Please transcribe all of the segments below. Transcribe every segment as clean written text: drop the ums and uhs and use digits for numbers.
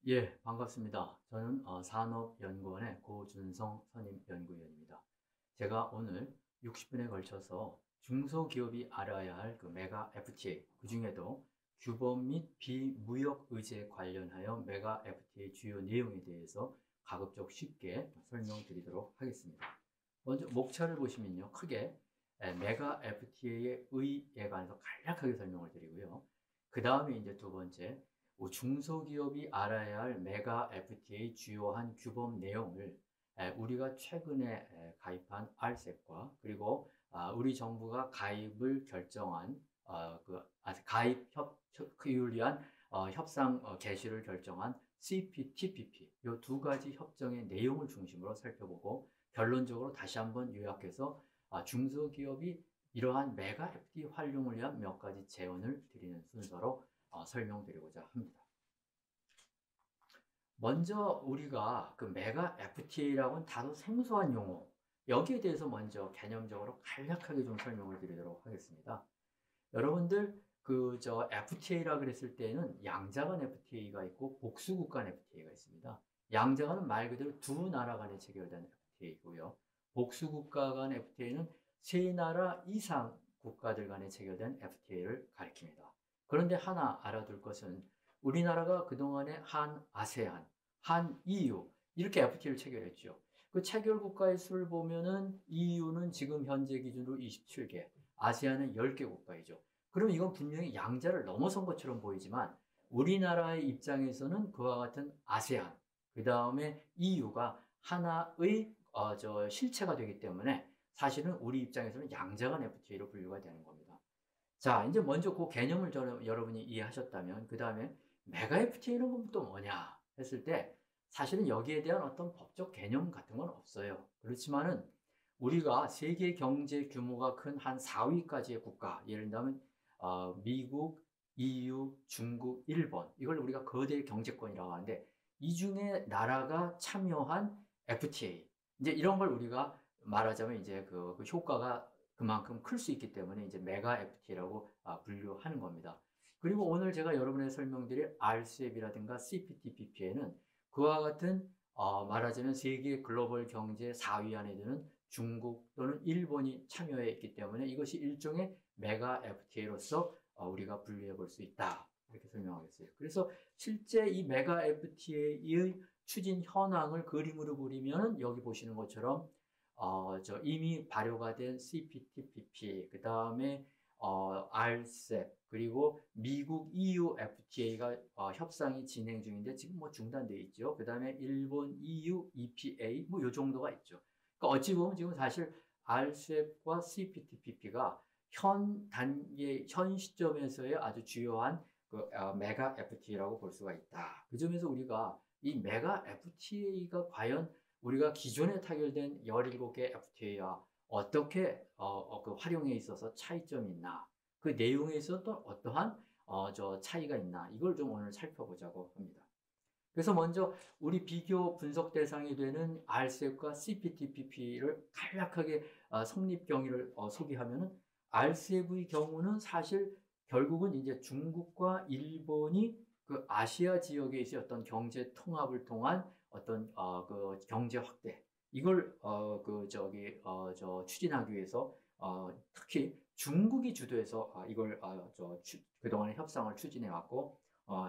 예, 반갑습니다. 저는 산업연구원의 고준성 선임연구위원입니다. 제가 오늘 60분에 걸쳐서 중소기업이 알아야 할 그 메가 FTA, 그 중에도 규범 및 비무역 의제 관련하여 메가 FTA 주요 내용에 대해서 가급적 쉽게 설명드리도록 하겠습니다. 먼저 목차를 보시면요, 크게 메가 FTA의 의에 관해서 간략하게 설명을 드리고요. 그 다음에 이제 두 번째, 중소기업이 알아야 할 메가 FTA 주요한 규범 내용을 우리가 최근에 가입한 RCEP과 그리고 우리 정부가 가입을 결정한 가입 협의를 위한 협상 개시를 결정한 CPTPP 이 두 가지 협정의 내용을 중심으로 살펴보고 결론적으로 다시 한번 요약해서 중소기업이 이러한 메가 FTA 활용을 위한 몇 가지 제언을 드리는 순서로 설명드리고자 합니다. 먼저 우리가 그 메가 FTA라고는 다소 생소한 용어, 여기에 대해서 먼저 개념적으로 간략하게 좀 설명을 드리도록 하겠습니다. 여러분들 FTA라 그랬을 때는 양자 간 FTA가 있고 복수국 간 FTA가 있습니다. 양자간은 말 그대로 두 나라 간에 체결된 FTA이고요. 복수국가 간 FTA는 세 나라 이상 국가들 간에 체결된 FTA를 가리킵니다. 그런데 하나 알아둘 것은 우리나라가 그동안에 한 아세안, 한 EU 이렇게 FTA를 체결했죠. 그 체결 국가의 수를 보면은 EU는 지금 현재 기준으로 27개, 아세안은 10개 국가이죠. 그럼 이건 분명히 양자를 넘어선 것처럼 보이지만 우리나라의 입장에서는 그와 같은 아세안, 그 다음에 EU가 하나의 실체가 되기 때문에 사실은 우리 입장에서는 양자간 FTA로 분류가 되는 겁니다. 자, 이제 먼저 그 개념을 여러분이 이해하셨다면 그 다음에 메가 FTA는 또 뭐냐 했을 때 사실은 여기에 대한 어떤 법적 개념 같은 건 없어요. 그렇지만은 우리가 세계 경제 규모가 큰 한 4위까지의 국가, 예를 들면 미국, EU, 중국, 일본, 이걸 우리가 거대 경제권이라고 하는데 이 중에 나라가 참여한 FTA, 이제 이런 걸 우리가 말하자면 이제 그 효과가 그만큼 클 수 있기 때문에 이제 메가 FTA라고 분류하는 겁니다. 그리고 오늘 제가 여러분에 설명드릴 RCEP이라든가 CPTPP에는 그와 같은 말하자면 세계 글로벌 경제 4위 안에 드는 중국 또는 일본이 참여해 있기 때문에 이것이 일종의 메가 FTA로서 우리가 분류해 볼 수 있다. 이렇게 설명하겠어요. 그래서 실제 이 메가 FTA의 추진 현황을 그림으로 그리면 여기 보시는 것처럼 이미 발효가 된 CPTPP, 그 다음에 RCEP, 그리고 미국 EU FTA가 협상이 진행 중인데 지금 뭐 중단돼 있죠. 그 다음에 일본 EU EPA 뭐 요 정도가 있죠. 그러니까 어찌 보면 지금 사실 RCEP과 CPTPP가 현 단계, 현 시점에서의 아주 주요한 메가 FTA라고 볼 수가 있다. 그 점에서 우리가 이 메가 FTA가 과연 우리가 기존에 타결된 17개 FTA와 어떻게 그 활용에 있어서 차이점이 있나, 그 내용에 있어서 또 어떠한 차이가 있나, 이걸 좀 오늘 살펴보자고 합니다. 그래서 먼저 우리 비교 분석 대상이 되는 RCEP과 CPTPP를 간략하게 성립 경위를 소개하면은 RCEP의 경우는 사실 결국은 이제 중국과 일본이 그 아시아 지역에 있어 어떤 경제 통합을 통한 어떤 그 경제 확대 이걸 추진하기 위해서 특히 중국이 주도해서 이걸 그동안의 협상을 추진해 왔고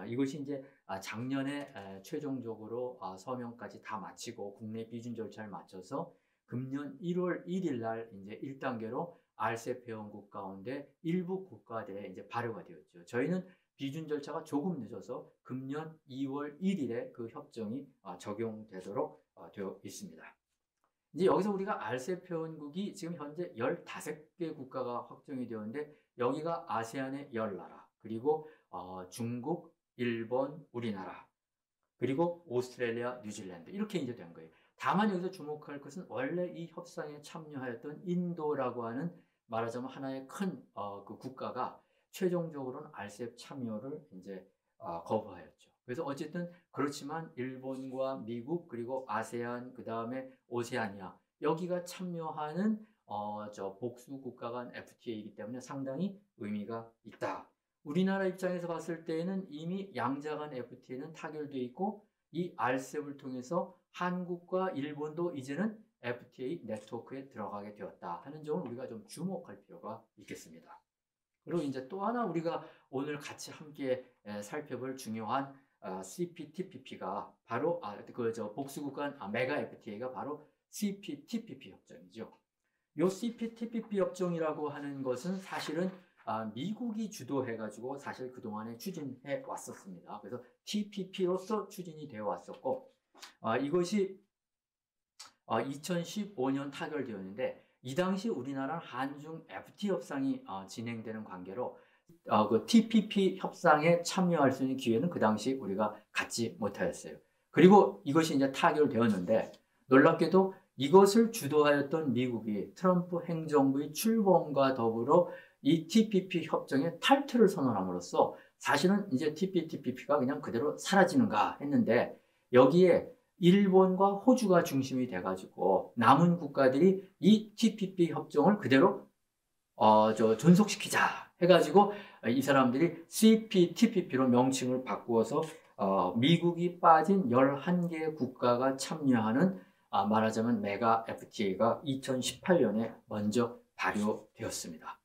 이것이 이제 작년에 최종적으로 서명까지 다 마치고 국내 비준 절차를 마쳐서 금년 1월 1일 날 이제 1단계로 RCEP 회원국 가운데 일부 국가들에 이제 발효가 되었죠. 저희는 비준 절차가 조금 늦어서 금년 2월 1일에 그 협정이 적용되도록 되어 있습니다. 이제 여기서 우리가 RCEP 회원국이 지금 현재 15개 국가가 확정이 되었는데 여기가 아세안의 10나라, 그리고 중국, 일본, 우리나라, 그리고 오스트레일리아, 뉴질랜드 이렇게 이제 된 거예요. 다만 여기서 주목할 것은 원래 이 협상에 참여하였던 인도라고 하는 말하자면 하나의 큰 그 국가가 최종적으로는 RCEP 참여를 이제 거부하였죠. 그래서 어쨌든 그렇지만 일본과 미국 그리고 아세안 그 다음에 오세아니아 여기가 참여하는 복수 국가 간 FTA이기 때문에 상당히 의미가 있다. 우리나라 입장에서 봤을 때에는 이미 양자간 FTA는 타결되어 있고 이 RCEP을 통해서 한국과 일본도 이제는 FTA 네트워크에 들어가게 되었다 하는 점을 우리가 좀 주목할 필요가 있겠습니다. 그리고 이제 또 하나 우리가 오늘 같이 함께 살펴볼 중요한 CPTPP가 바로 복수국 간 메가 FTA가 바로 CPTPP 협정이죠. 이 CPTPP 협정이라고 하는 것은 사실은 미국이 주도해가지고 사실 그동안에 추진해 왔었습니다. 그래서 TPP로서 추진이 되어 왔었고, 이것이 2015년 타결되었는데, 이 당시 우리나라는 한중 FTA 협상이 진행되는 관계로 그 TPP 협상에 참여할 수 있는 기회는 그 당시 우리가 갖지 못하였어요. 그리고 이것이 이제 타결되었는데, 놀랍게도 이것을 주도하였던 미국이 트럼프 행정부의 출범과 더불어 이 TPP 협정의 탈퇴를 선언함으로써 사실은 이제 TPP가 그냥 그대로 사라지는가 했는데, 여기에 일본과 호주가 중심이 돼가지고 남은 국가들이 이 TPP 협정을 그대로 존속시키자 해가지고 이 사람들이 CPTPP로 명칭을 바꾸어서 미국이 빠진 11개의 국가가 참여하는 말하자면 메가 FTA가 2018년에 먼저 발효되었습니다.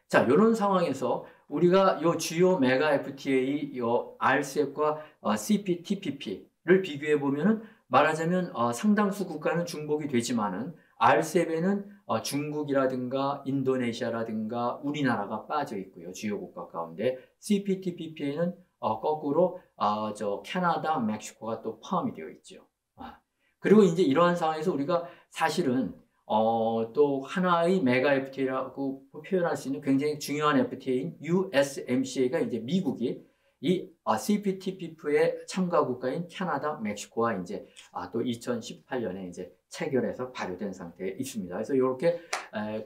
자, 이런 상황에서 우리가 이 주요 메가 FTA, 이 RCEP과 CPTPP를 비교해 보면은 말하자면 상당수 국가는 중복이 되지만은 RCEP에는 중국이라든가 인도네시아라든가 우리나라가 빠져 있고요. 주요 국가 가운데 CPTPP에는 거꾸로 캐나다, 멕시코가 또 포함이 되어 있죠. 그리고 이제 이러한 상황에서 우리가 사실은 또 하나의 메가 FTA라고 표현할 수 있는 굉장히 중요한 FTA인 USMCA가 이제 미국이 이 CPTPP의 참가 국가인 캐나다, 멕시코와 이제 또 2018년에 이제 체결해서 발효된 상태에 있습니다. 그래서 이렇게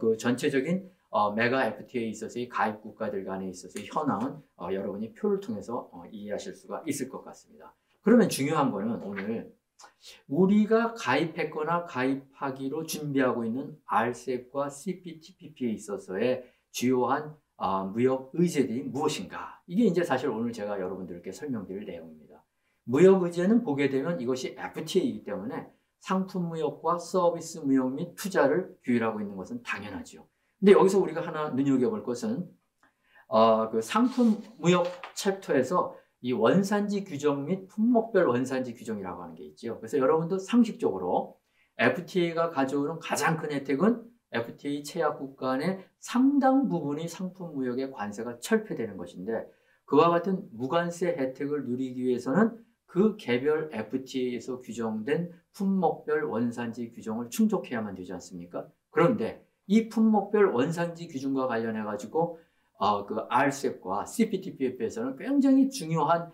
그 전체적인 메가 FTA에 있어서의 가입 국가들 간에 있어서의 현황은 여러분이 표를 통해서 이해하실 수가 있을 것 같습니다. 그러면 중요한 거는 오늘 우리가 가입했거나 가입하기로 준비하고 있는 RCEP과 CPTPP에 있어서의 주요한 무역 의제들이 무엇인가? 이게 이제 사실 오늘 제가 여러분들께 설명드릴 내용입니다. 무역 의제는 보게 되면 이것이 FTA이기 때문에 상품 무역과 서비스 무역 및 투자를 규율하고 있는 것은 당연하죠. 근데 여기서 우리가 하나 눈여겨볼 것은 그 상품 무역 챕터에서 이 원산지 규정 및 품목별 원산지 규정이라고 하는 게 있죠. 그래서 여러분도 상식적으로 FTA가 가져오는 가장 큰 혜택은 FTA 체약국 간의 상당 부분이 상품 무역의 관세가 철폐되는 것인데, 그와 같은 무관세 혜택을 누리기 위해서는 그 개별 FTA에서 규정된 품목별 원산지 규정을 충족해야만 되지 않습니까? 그런데 이 품목별 원산지 규정과 관련해 가지고 그 RCEP과 CPTPP에서는 굉장히 중요한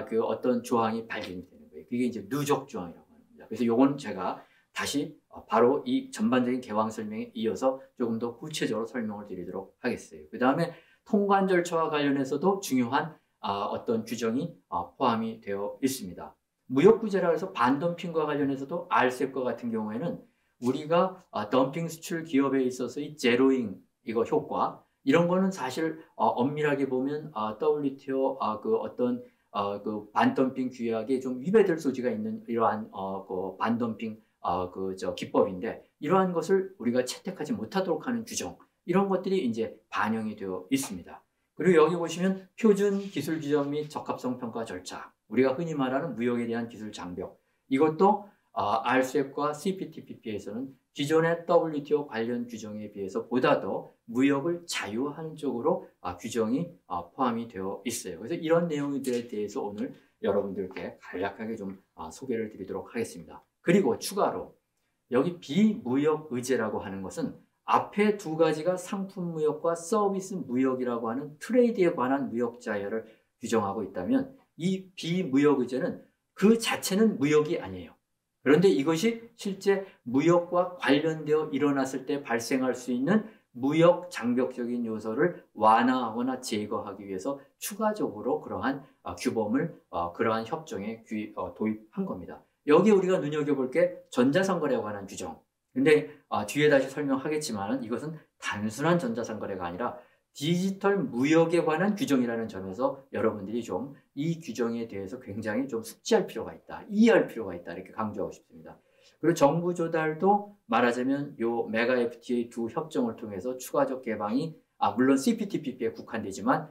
그 어떤 조항이 발견이 되는 거예요. 그게 이제 누적 조항이라고 합니다. 그래서 요건 제가 다시 바로 이 전반적인 개황 설명에 이어서 조금 더 구체적으로 설명을 드리도록 하겠어요. 그 다음에 통관 절차와 관련해서도 중요한 어떤 규정이 포함이 되어 있습니다. 무역구제라 해서 반덤핑과 관련해서도 RCEP과 같은 경우에는 우리가 덤핑 수출 기업에 있어서의 제로잉 이거 효과 이런 거는 사실 엄밀하게 보면 WTO 그 어떤 그 반덤핑 규약에 좀 위배될 소지가 있는 이러한 그 반덤핑 기법인데, 이러한 것을 우리가 채택하지 못하도록 하는 규정, 이런 것들이 이제 반영이 되어 있습니다. 그리고 여기 보시면 표준 기술 규정 및 적합성 평가 절차, 우리가 흔히 말하는 무역에 대한 기술 장벽, 이것도 RCEP과 CPTPP에서는 기존의 WTO 관련 규정에 비해서 보다 더 무역을 자유한 쪽으로 규정이 포함이 되어 있어요. 그래서 이런 내용들에 대해서 오늘 여러분들께 간략하게 좀 소개를 드리도록 하겠습니다. 그리고 추가로 여기 비무역 의제라고 하는 것은 앞에 두 가지가 상품 무역과 서비스 무역이라고 하는 트레이드에 관한 무역 자유를 규정하고 있다면, 이 비무역 의제는 그 자체는 무역이 아니에요. 그런데 이것이 실제 무역과 관련되어 일어났을 때 발생할 수 있는 무역 장벽적인 요소를 완화하거나 제거하기 위해서 추가적으로 그러한 규범을 그러한 협정에 도입한 겁니다. 여기에 우리가 눈여겨볼 게 전자상거래에 관한 규정. 근데 뒤에 다시 설명하겠지만 이것은 단순한 전자상거래가 아니라 디지털 무역에 관한 규정이라는 점에서 여러분들이 좀 이 규정에 대해서 굉장히 좀 숙지할 필요가 있다. 이해할 필요가 있다. 이렇게 강조하고 싶습니다. 그리고 정부 조달도 말하자면 요 메가 FTA 두 협정을 통해서 추가적 개방이 물론 CPTPP에 국한되지만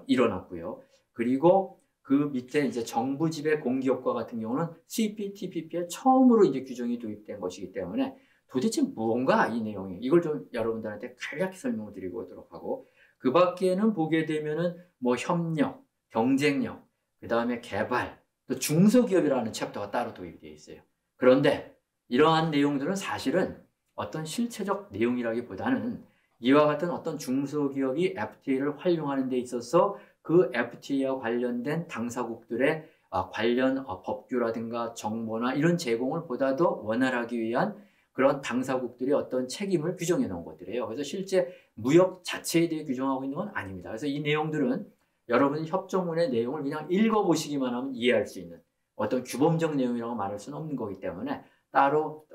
일어났고요. 그리고 그 밑에 이제 정부 지배 공기업과 같은 경우는 CPTPP에 처음으로 이제 규정이 도입된 것이기 때문에 도대체 뭔가 이 내용이 이걸 좀 여러분들한테 간략히 설명을 드리고 오도록 하고 그 밖에는 보게 되면은 뭐 협력, 경쟁력, 그 다음에 개발, 또 중소기업이라는 챕터가 따로 도입이 되어 있어요. 그런데 이러한 내용들은 사실은 어떤 실체적 내용이라기보다는 이와 같은 어떤 중소기업이 FTA를 활용하는 데 있어서 그 FTA와 관련된 당사국들의 관련 법규라든가 정보나 이런 제공을 보다 더 원활하기 위한 그런 당사국들의 어떤 책임을 규정해 놓은 것들이에요. 그래서 실제 무역 자체에 대해 규정하고 있는 건 아닙니다. 그래서 이 내용들은 여러분이 협정문의 내용을 그냥 읽어보시기만 하면 이해할 수 있는 어떤 규범적 내용이라고 말할 수는 없는 거기 때문에 따로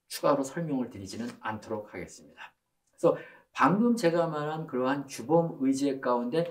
추가로 설명을 드리지는 않도록 하겠습니다. 그래서 방금 제가 말한 그러한 규범 의제 가운데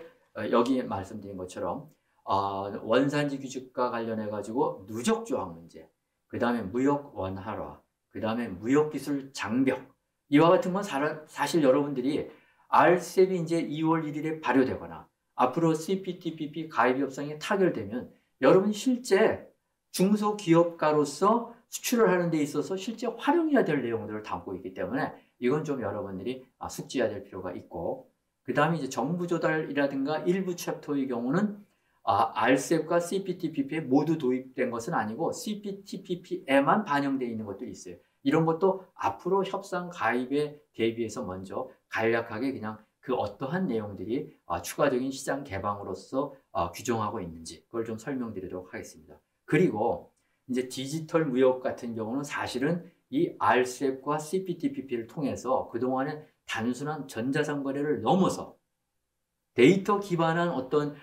여기 말씀드린 것처럼 원산지 규칙과 관련해 가지고 누적 조항 문제, 그 다음에 무역 원활화, 그 다음에 무역 기술 장벽 이와 같은 건 사실 여러분들이 RCEP이 이제 2월 1일에 발효되거나 앞으로 CPTPP 가입 협상이 타결되면 여러분이 실제 중소기업가로서 수출을 하는 데 있어서 실제 활용해야 될 내용들을 담고 있기 때문에 이건 좀 여러분들이 숙지해야 될 필요가 있고 그 다음에 이제 정부 조달이라든가 일부 챕터의 경우는 RCEP과 CPTPP에 모두 도입된 것은 아니고 CPTPP에만 반영되어 있는 것들이 있어요. 이런 것도 앞으로 협상 가입에 대비해서 먼저 간략하게 그냥 그 어떠한 내용들이 추가적인 시장 개방으로서 규정하고 있는지 그걸 좀 설명드리도록 하겠습니다. 그리고 이제 디지털 무역 같은 경우는 사실은 이 RCEP과 CPTPP를 통해서 그동안에 단순한 전자상거래를 넘어서 데이터 기반한 어떤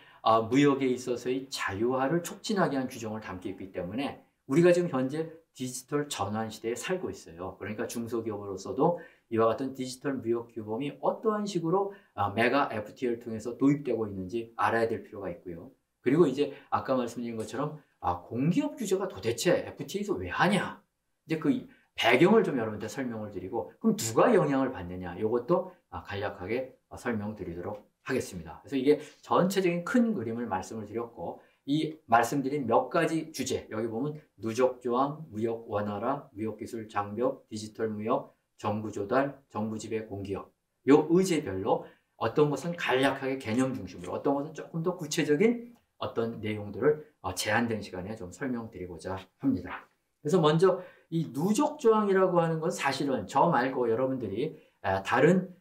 무역에 있어서의 자유화를 촉진하게 한 규정을 담고 있기 때문에 우리가 지금 현재 디지털 전환 시대에 살고 있어요. 그러니까 중소기업으로서도 이와 같은 디지털 무역 규범이 어떠한 식으로 메가 FTA를 통해서 도입되고 있는지 알아야 될 필요가 있고요. 그리고 이제 아까 말씀드린 것처럼 공기업 규제가 도대체 FTA에서 왜 하냐? 이제 그 배경을 좀 여러분한테 설명을 드리고 그럼 누가 영향을 받느냐? 이것도 간략하게 설명드리도록 하겠습니다. 그래서 이게 전체적인 큰 그림을 말씀을 드렸고 이 말씀드린 몇 가지 주제 여기 보면 누적 조항, 무역 원활화, 무역 기술 장벽, 디지털 무역, 정부 조달, 정부 지배 공기업 요 의제별로 어떤 것은 간략하게 개념 중심으로 어떤 것은 조금 더 구체적인 어떤 내용들을 제한된 시간에 좀 설명드리고자 합니다. 그래서 먼저 이 누적 조항이라고 하는 건 사실은 저 말고 여러분들이 다른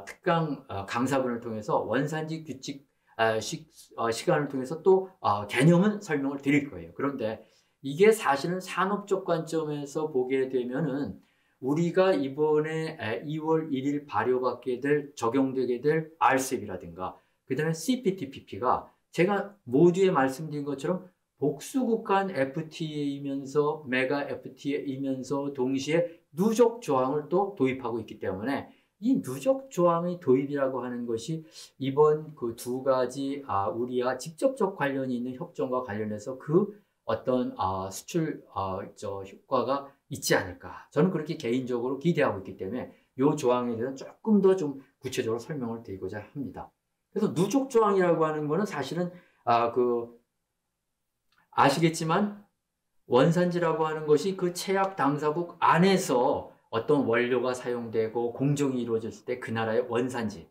특강 강사분을 통해서 원산지 규칙 시간을 통해서 또 개념은 설명을 드릴 거예요. 그런데 이게 사실은 산업적 관점에서 보게 되면은 우리가 이번에 2월 1일 발효받게 될 적용되게 될 RCEP이라든가 그 다음에 CPTPP가 제가 모두에 말씀드린 것처럼 복수국 간 FTA이면서 메가 FTA이면서 동시에 누적 조항을 또 도입하고 있기 때문에 이 누적 조항의 도입이라고 하는 것이 이번 그 두 가지 우리와 직접적 관련이 있는 협정과 관련해서 그 어떤 수출 효과가 있지 않을까 저는 그렇게 개인적으로 기대하고 있기 때문에 이 조항에 대해서 조금 더 좀 구체적으로 설명을 드리고자 합니다. 그래서 누적 조항이라고 하는 거는 사실은 아시겠지만 원산지라고 하는 것이 그 체약 당사국 안에서 어떤 원료가 사용되고 공정이 이루어졌을 때 그 나라의 원산지를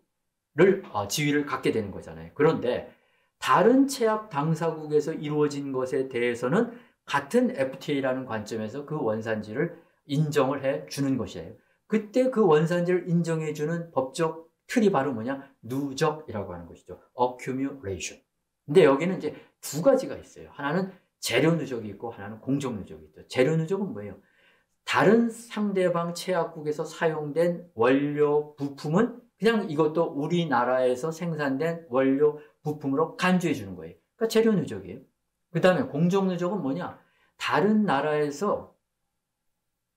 지위를 갖게 되는 거잖아요. 그런데 다른 체약 당사국에서 이루어진 것에 대해서는 같은 FTA라는 관점에서 그 원산지를 인정을 해 주는 것이에요. 그때 그 원산지를 인정해 주는 법적 틀이 바로 뭐냐? 누적이라고 하는 것이죠. accumulation. 근데 여기는 이제 두 가지가 있어요. 하나는 재료 누적이 있고 하나는 공정 누적이 있죠. 재료 누적은 뭐예요? 다른 상대방 체약국에서 사용된 원료 부품은 그냥 이것도 우리나라에서 생산된 원료 부품으로 간주해 주는 거예요. 그러니까 재료 누적이에요. 그 다음에 공정 누적은 뭐냐? 다른 나라에서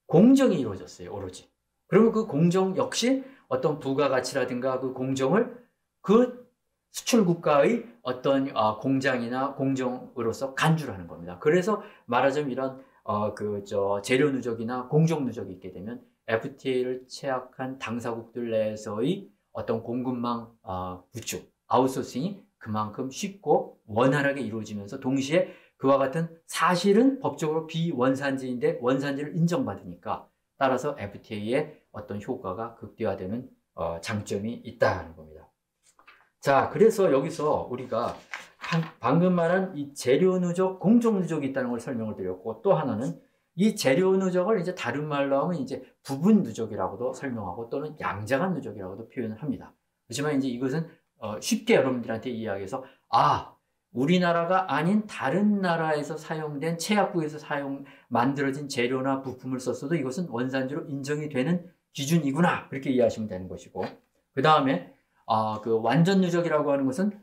공정이 이루어졌어요. 오로지. 그러면 그 공정 역시 어떤 부가가치라든가 그 공정을 그 수출 국가의 어떤 공장이나 공정으로서 간주를 하는 겁니다. 그래서 말하자면 이런 재료 누적이나 공정 누적이 있게 되면 FTA를 체약한 당사국들 내에서의 어떤 공급망 구축, 아웃소싱이 그만큼 쉽고 원활하게 이루어지면서 동시에 그와 같은 사실은 법적으로 비원산지인데 원산지를 인정받으니까 따라서 FTA의 어떤 효과가 극대화되는 장점이 있다는 겁니다. 자, 그래서 여기서 우리가 방금 말한 이 재료 누적, 공정 누적이 있다는 걸 설명을 드렸고, 또 하나는 이 재료 누적을 이제 다른 말로 하면 이제 부분 누적이라고도 설명하고 또는 양자간 누적이라고도 표현을 합니다. 그렇지만 이제 이것은 쉽게 여러분들한테 이야기해서 우리나라가 아닌 다른 나라에서 사용된 체약국에서 만들어진 재료나 부품을 썼어도 이것은 원산지로 인정이 되는 기준이구나, 그렇게 이해하시면 되는 것이고, 그 다음에 그 완전 누적이라고 하는 것은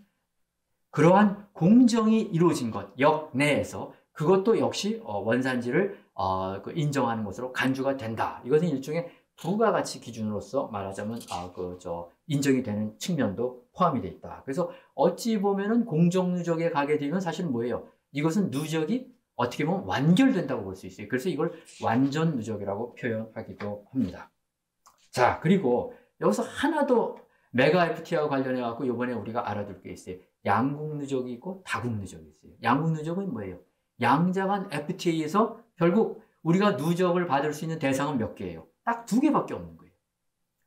그러한 공정이 이루어진 것 역내에서 그것도 역시 원산지를 인정하는 것으로 간주가 된다. 이것은 일종의 부가가치 기준으로서 말하자면 인정이 되는 측면도 포함이 되어 있다. 그래서 어찌 보면은 공정 누적에 가게 되면 사실은 뭐예요? 이것은 누적이 어떻게 보면 완결된다고 볼 수 있어요. 그래서 이걸 완전 누적이라고 표현하기도 합니다. 자, 그리고 여기서 하나 더 메가 FTA와 관련해 갖고 이번에 우리가 알아둘 게 있어요. 양국 누적이 있고 다국 누적이 있어요. 양국 누적은 뭐예요? 양자간 FTA에서 결국 우리가 누적을 받을 수 있는 대상은 몇 개예요? 딱 2개밖에 없는 거예요.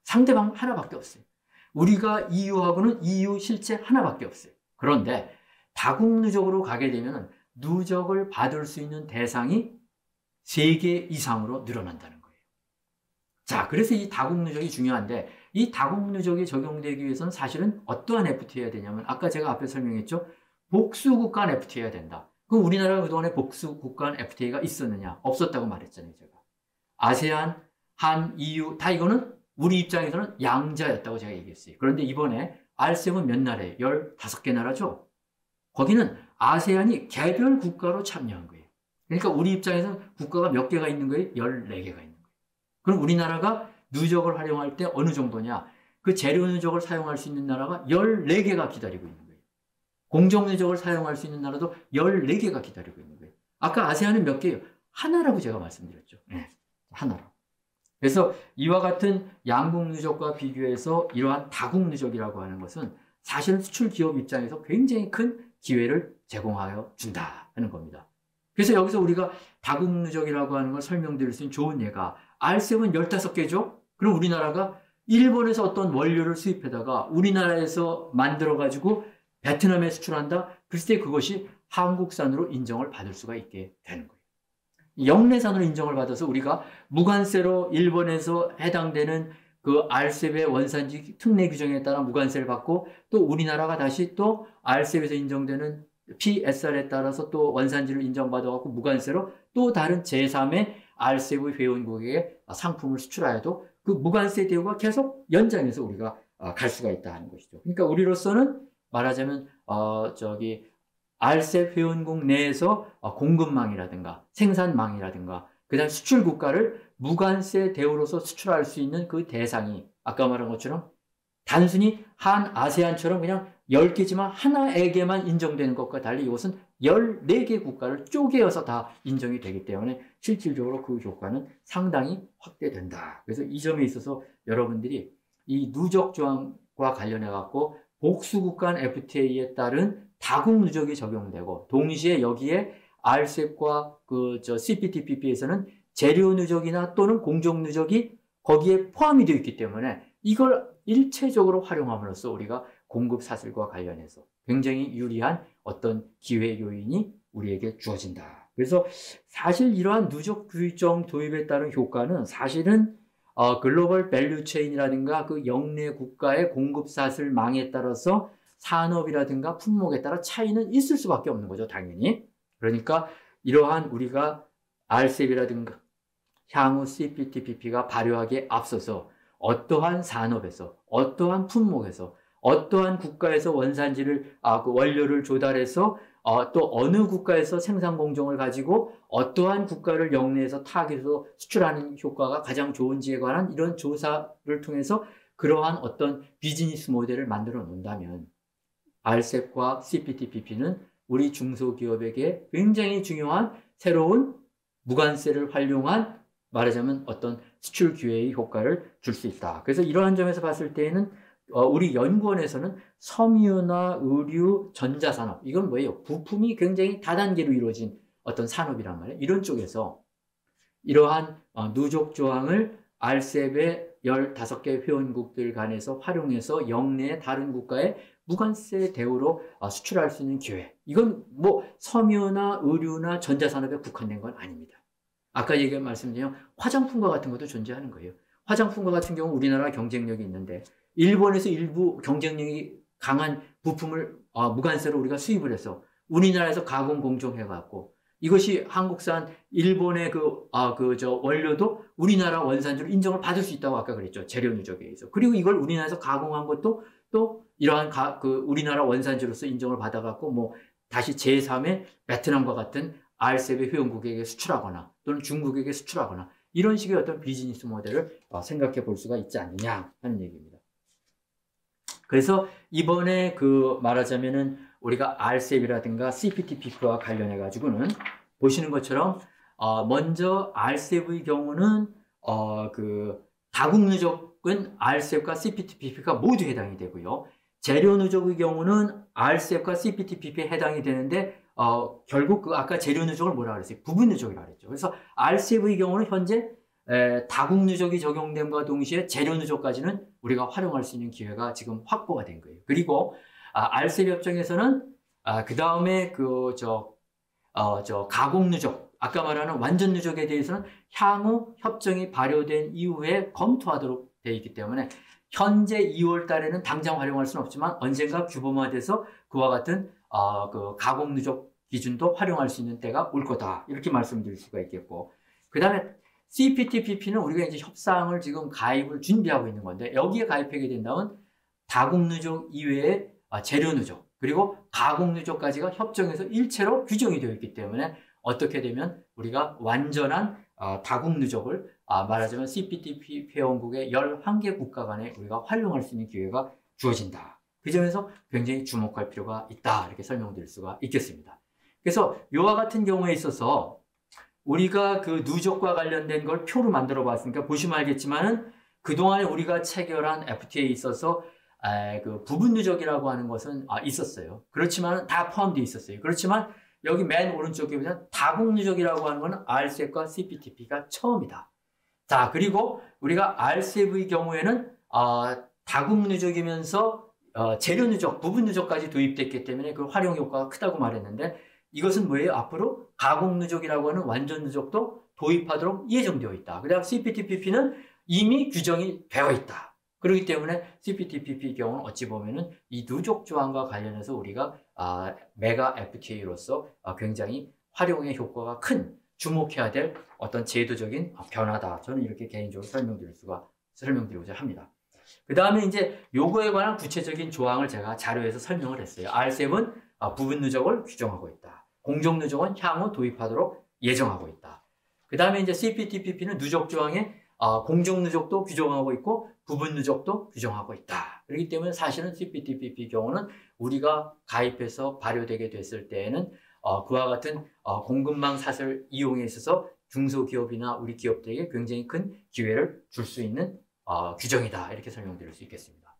상대방 하나밖에 없어요. 우리가 EU하고는 EU 실체 하나밖에 없어요. 그런데 다국 누적으로 가게 되면 누적을 받을 수 있는 대상이 3개 이상으로 늘어난다는 거예요. 자, 그래서 이 다국 누적이 중요한데 이 다국 누적이 적용되기 위해서는 사실은 어떠한 FTA가 되냐면 아까 제가 앞에 설명했죠. 복수국 간 FTA가 된다. 그럼 우리나라가 그동안에 복수국 간 FTA가 있었느냐? 없었다고 말했잖아요, 제가. 아세안, 한, EU 다 이거는 우리 입장에서는 양자였다고 제가 얘기했어요. 그런데 이번에 RCEP은 몇 나라예요? 15개 나라죠? 거기는 아세안이 개별 국가로 참여한 거예요. 그러니까 우리 입장에서는 국가가 몇 개가 있는 거예요? 14개가 있는 거예요. 그럼 우리나라가 누적을 활용할 때 어느 정도냐? 그 재료 누적을 사용할 수 있는 나라가 14개가 기다리고 있는 거예요. 공정 누적을 사용할 수 있는 나라도 14개가 기다리고 있는 거예요. 아까 아세안은 몇 개예요? 하나라고 제가 말씀드렸죠. 네, 하나라고. 그래서 이와 같은 양국 누적과 비교해서 이러한 다국 누적이라고 하는 것은 사실은 수출 기업 입장에서 굉장히 큰 기회를 제공하여 준다 하는 겁니다. 그래서 여기서 우리가 다국 누적이라고 하는 걸 설명드릴 수 있는 좋은 예가 RCEP은 15개죠? 그럼 우리나라가 일본에서 어떤 원료를 수입해다가 우리나라에서 만들어가지고 베트남에 수출한다? 그랬을 때 그것이 한국산으로 인정을 받을 수가 있게 되는 거예요. 영내산으로 인정을 받아서 우리가 무관세로 일본에서 해당되는 그 RCEP의 원산지 특례 규정에 따라 무관세를 받고 또 우리나라가 다시 또 RCEP에서 인정되는 PSR에 따라서 또 원산지를 인정받아갖고 무관세로 또 다른 제3의 RCEP 회원국에게 상품을 수출하여도 그 무관세 대우가 계속 연장해서 우리가 갈 수가 있다는 것이죠. 그러니까 우리로서는 말하자면 RCEP 회원국 내에서 공급망이라든가 생산망이라든가 그다음 수출 국가를 무관세 대우로서 수출할 수 있는 그 대상이 아까 말한 것처럼 단순히 한 아세안처럼 그냥 10개지만 하나에게만 인정되는 것과 달리 이것은 14개 국가를 쪼개어서 다 인정이 되기 때문에 실질적으로 그 효과는 상당히 확대된다. 그래서 이 점에 있어서 여러분들이 이 누적 조항과 관련해 갖고 복수국 간 FTA에 따른 다국 누적이 적용되고 동시에 여기에 RCEP과 CPTPP에서는 재료 누적이나 또는 공정 누적이 거기에 포함이 되어 있기 때문에 이걸 일체적으로 활용함으로써 우리가 공급 사슬과 관련해서 굉장히 유리한 어떤 기회 요인이 우리에게 주어진다. 그래서 사실 이러한 누적 규정 도입에 따른 효과는 사실은 글로벌 밸류 체인이라든가 그 영내 국가의 공급 사슬망에 따라서 산업이라든가 품목에 따라 차이는 있을 수밖에 없는 거죠, 당연히. 그러니까 이러한 우리가 RCEP이라든가 향후 CPTPP가 발효하기에 앞서서 어떠한 산업에서, 어떠한 품목에서, 어떠한 국가에서 원산지를, 그 원료를 조달해서 또 어느 국가에서 생산 공정을 가지고 어떠한 국가를 영내에서 타깃으로 수출하는 효과가 가장 좋은지에 관한 이런 조사를 통해서 그러한 어떤 비즈니스 모델을 만들어 놓는다면 RCEP과 CPTPP는 우리 중소기업에게 굉장히 중요한 새로운 무관세를 활용한 말하자면 어떤 수출 기회의 효과를 줄 수 있다. 그래서 이러한 점에서 봤을 때에는 우리 연구원에서는 섬유나 의류, 전자산업 이건 뭐예요? 부품이 굉장히 다단계로 이루어진 어떤 산업이란 말이에요. 이런 쪽에서 이러한 누적 조항을 RCEP의 15개 회원국들 간에서 활용해서 영내의 다른 국가에 무관세 대우로 수출할 수 있는 기회. 이건 뭐 섬유나 의류나 전자산업에 국한된 건 아닙니다. 아까 말씀드린 화장품과 같은 것도 존재하는 거예요. 화장품과 같은 경우 우리나라 경쟁력이 있는데 일본에서 일부 경쟁력이 강한 부품을 무관세로 우리가 수입을 해서 우리나라에서 가공 공정해갖고 이것이 한국산 일본의 원료도 우리나라 원산지로 인정을 받을 수 있다고 아까 그랬죠. 재료 누적에 의해서. 그리고 이걸 우리나라에서 가공한 것도 또 이러한 우리나라 원산지로서 인정을 받아갖고 뭐 다시 제3의 베트남과 같은 RCEP 회원국에게 수출하거나 또는 중국에게 수출하거나 이런 식의 어떤 비즈니스 모델을 생각해 볼 수가 있지 않느냐 하는 얘기입니다. 그래서 이번에 말하자면은 우리가 RCEP이라든가 CPTPP와 관련해 가지고는 보시는 것처럼 먼저 RCEP의 경우는 가공 누적은 RCEP과 CPTPP가 모두 해당이 되고요. 재료 누적의 경우는 RCEP과 CPTPP에 해당이 되는데 결국 아까 재료 누적을 뭐라 그랬어요? 부분 누적이라고 그랬죠. 그래서 RCEP의 경우는 현재 다국 누적이 적용됨과 동시에 재료 누적까지는 우리가 활용할 수 있는 기회가 지금 확보가 된 거예요. 그리고 RCEP 협정에서는 그 다음에 가공 누적, 아까 말하는 완전 누적에 대해서는 향후 협정이 발효된 이후에 검토하도록 되어 있기 때문에 현재 2월 달에는 당장 활용할 수는 없지만 언젠가 규범화돼서 그와 같은 가공 누적 기준도 활용할 수 있는 때가 올 거다. 이렇게 말씀드릴 수가 있겠고. 그 다음에 CPTPP는 우리가 이제 협상을 지금 가입을 준비하고 있는 건데 여기에 가입하게 된다면 다국 누적 이외에 재료 누적 그리고 가공 누적까지가 협정에서 일체로 규정이 되어 있기 때문에 어떻게 되면 우리가 완전한 다국 누적을 말하자면 CPTPP 회원국의 11개 국가 간에 우리가 활용할 수 있는 기회가 주어진다. 그 점에서 굉장히 주목할 필요가 있다. 이렇게 설명드릴 수가 있겠습니다. 그래서 이와 같은 경우에 있어서 우리가 누적과 관련된 걸 표로 만들어 봤으니까 보시면 알겠지만은 그동안에 우리가 체결한 FTA에 있어서 부분 누적이라고 하는 것은 있었어요. 그렇지만 다 포함되어 있었어요. 그렇지만 여기 맨 오른쪽에 보면 다국 누적이라고 하는 것은 RCEP과 CPTPP가 처음이다. 자, 그리고 우리가 RCEP의 경우에는 다국 누적이면서 재료 누적, 부분 누적까지 도입됐기 때문에 그 활용 효과가 크다고 말했는데 이것은 뭐예요? 앞으로 가공 누적이라고 하는 완전 누적도 도입하도록 예정되어 있다. 그다음 CPTPP는 이미 규정이 되어 있다. 그렇기 때문에 CPTPP 경우는 어찌 보면은 이 누적 조항과 관련해서 우리가 메가 FTA로서 굉장히 활용의 효과가 큰 주목해야 될 어떤 제도적인 변화다. 저는 이렇게 개인적으로 설명드리고자 합니다. 그 다음에 이제 요거에 관한 구체적인 조항을 제가 자료에서 설명을 했어요. RCEP은 부분 누적을 규정하고 있다. 공정 누적은 향후 도입하도록 예정하고 있다. 그 다음에 이제 CPTPP는 누적 조항에 공정 누적도 규정하고 있고 부분 누적도 규정하고 있다. 그렇기 때문에 사실은 CPTPP 경우는 우리가 가입해서 발효되게 됐을 때에는 그와 같은 공급망 사슬 이용에 있어서 중소기업이나 우리 기업들에게 굉장히 큰 기회를 줄 수 있는 규정이다. 이렇게 설명드릴 수 있겠습니다.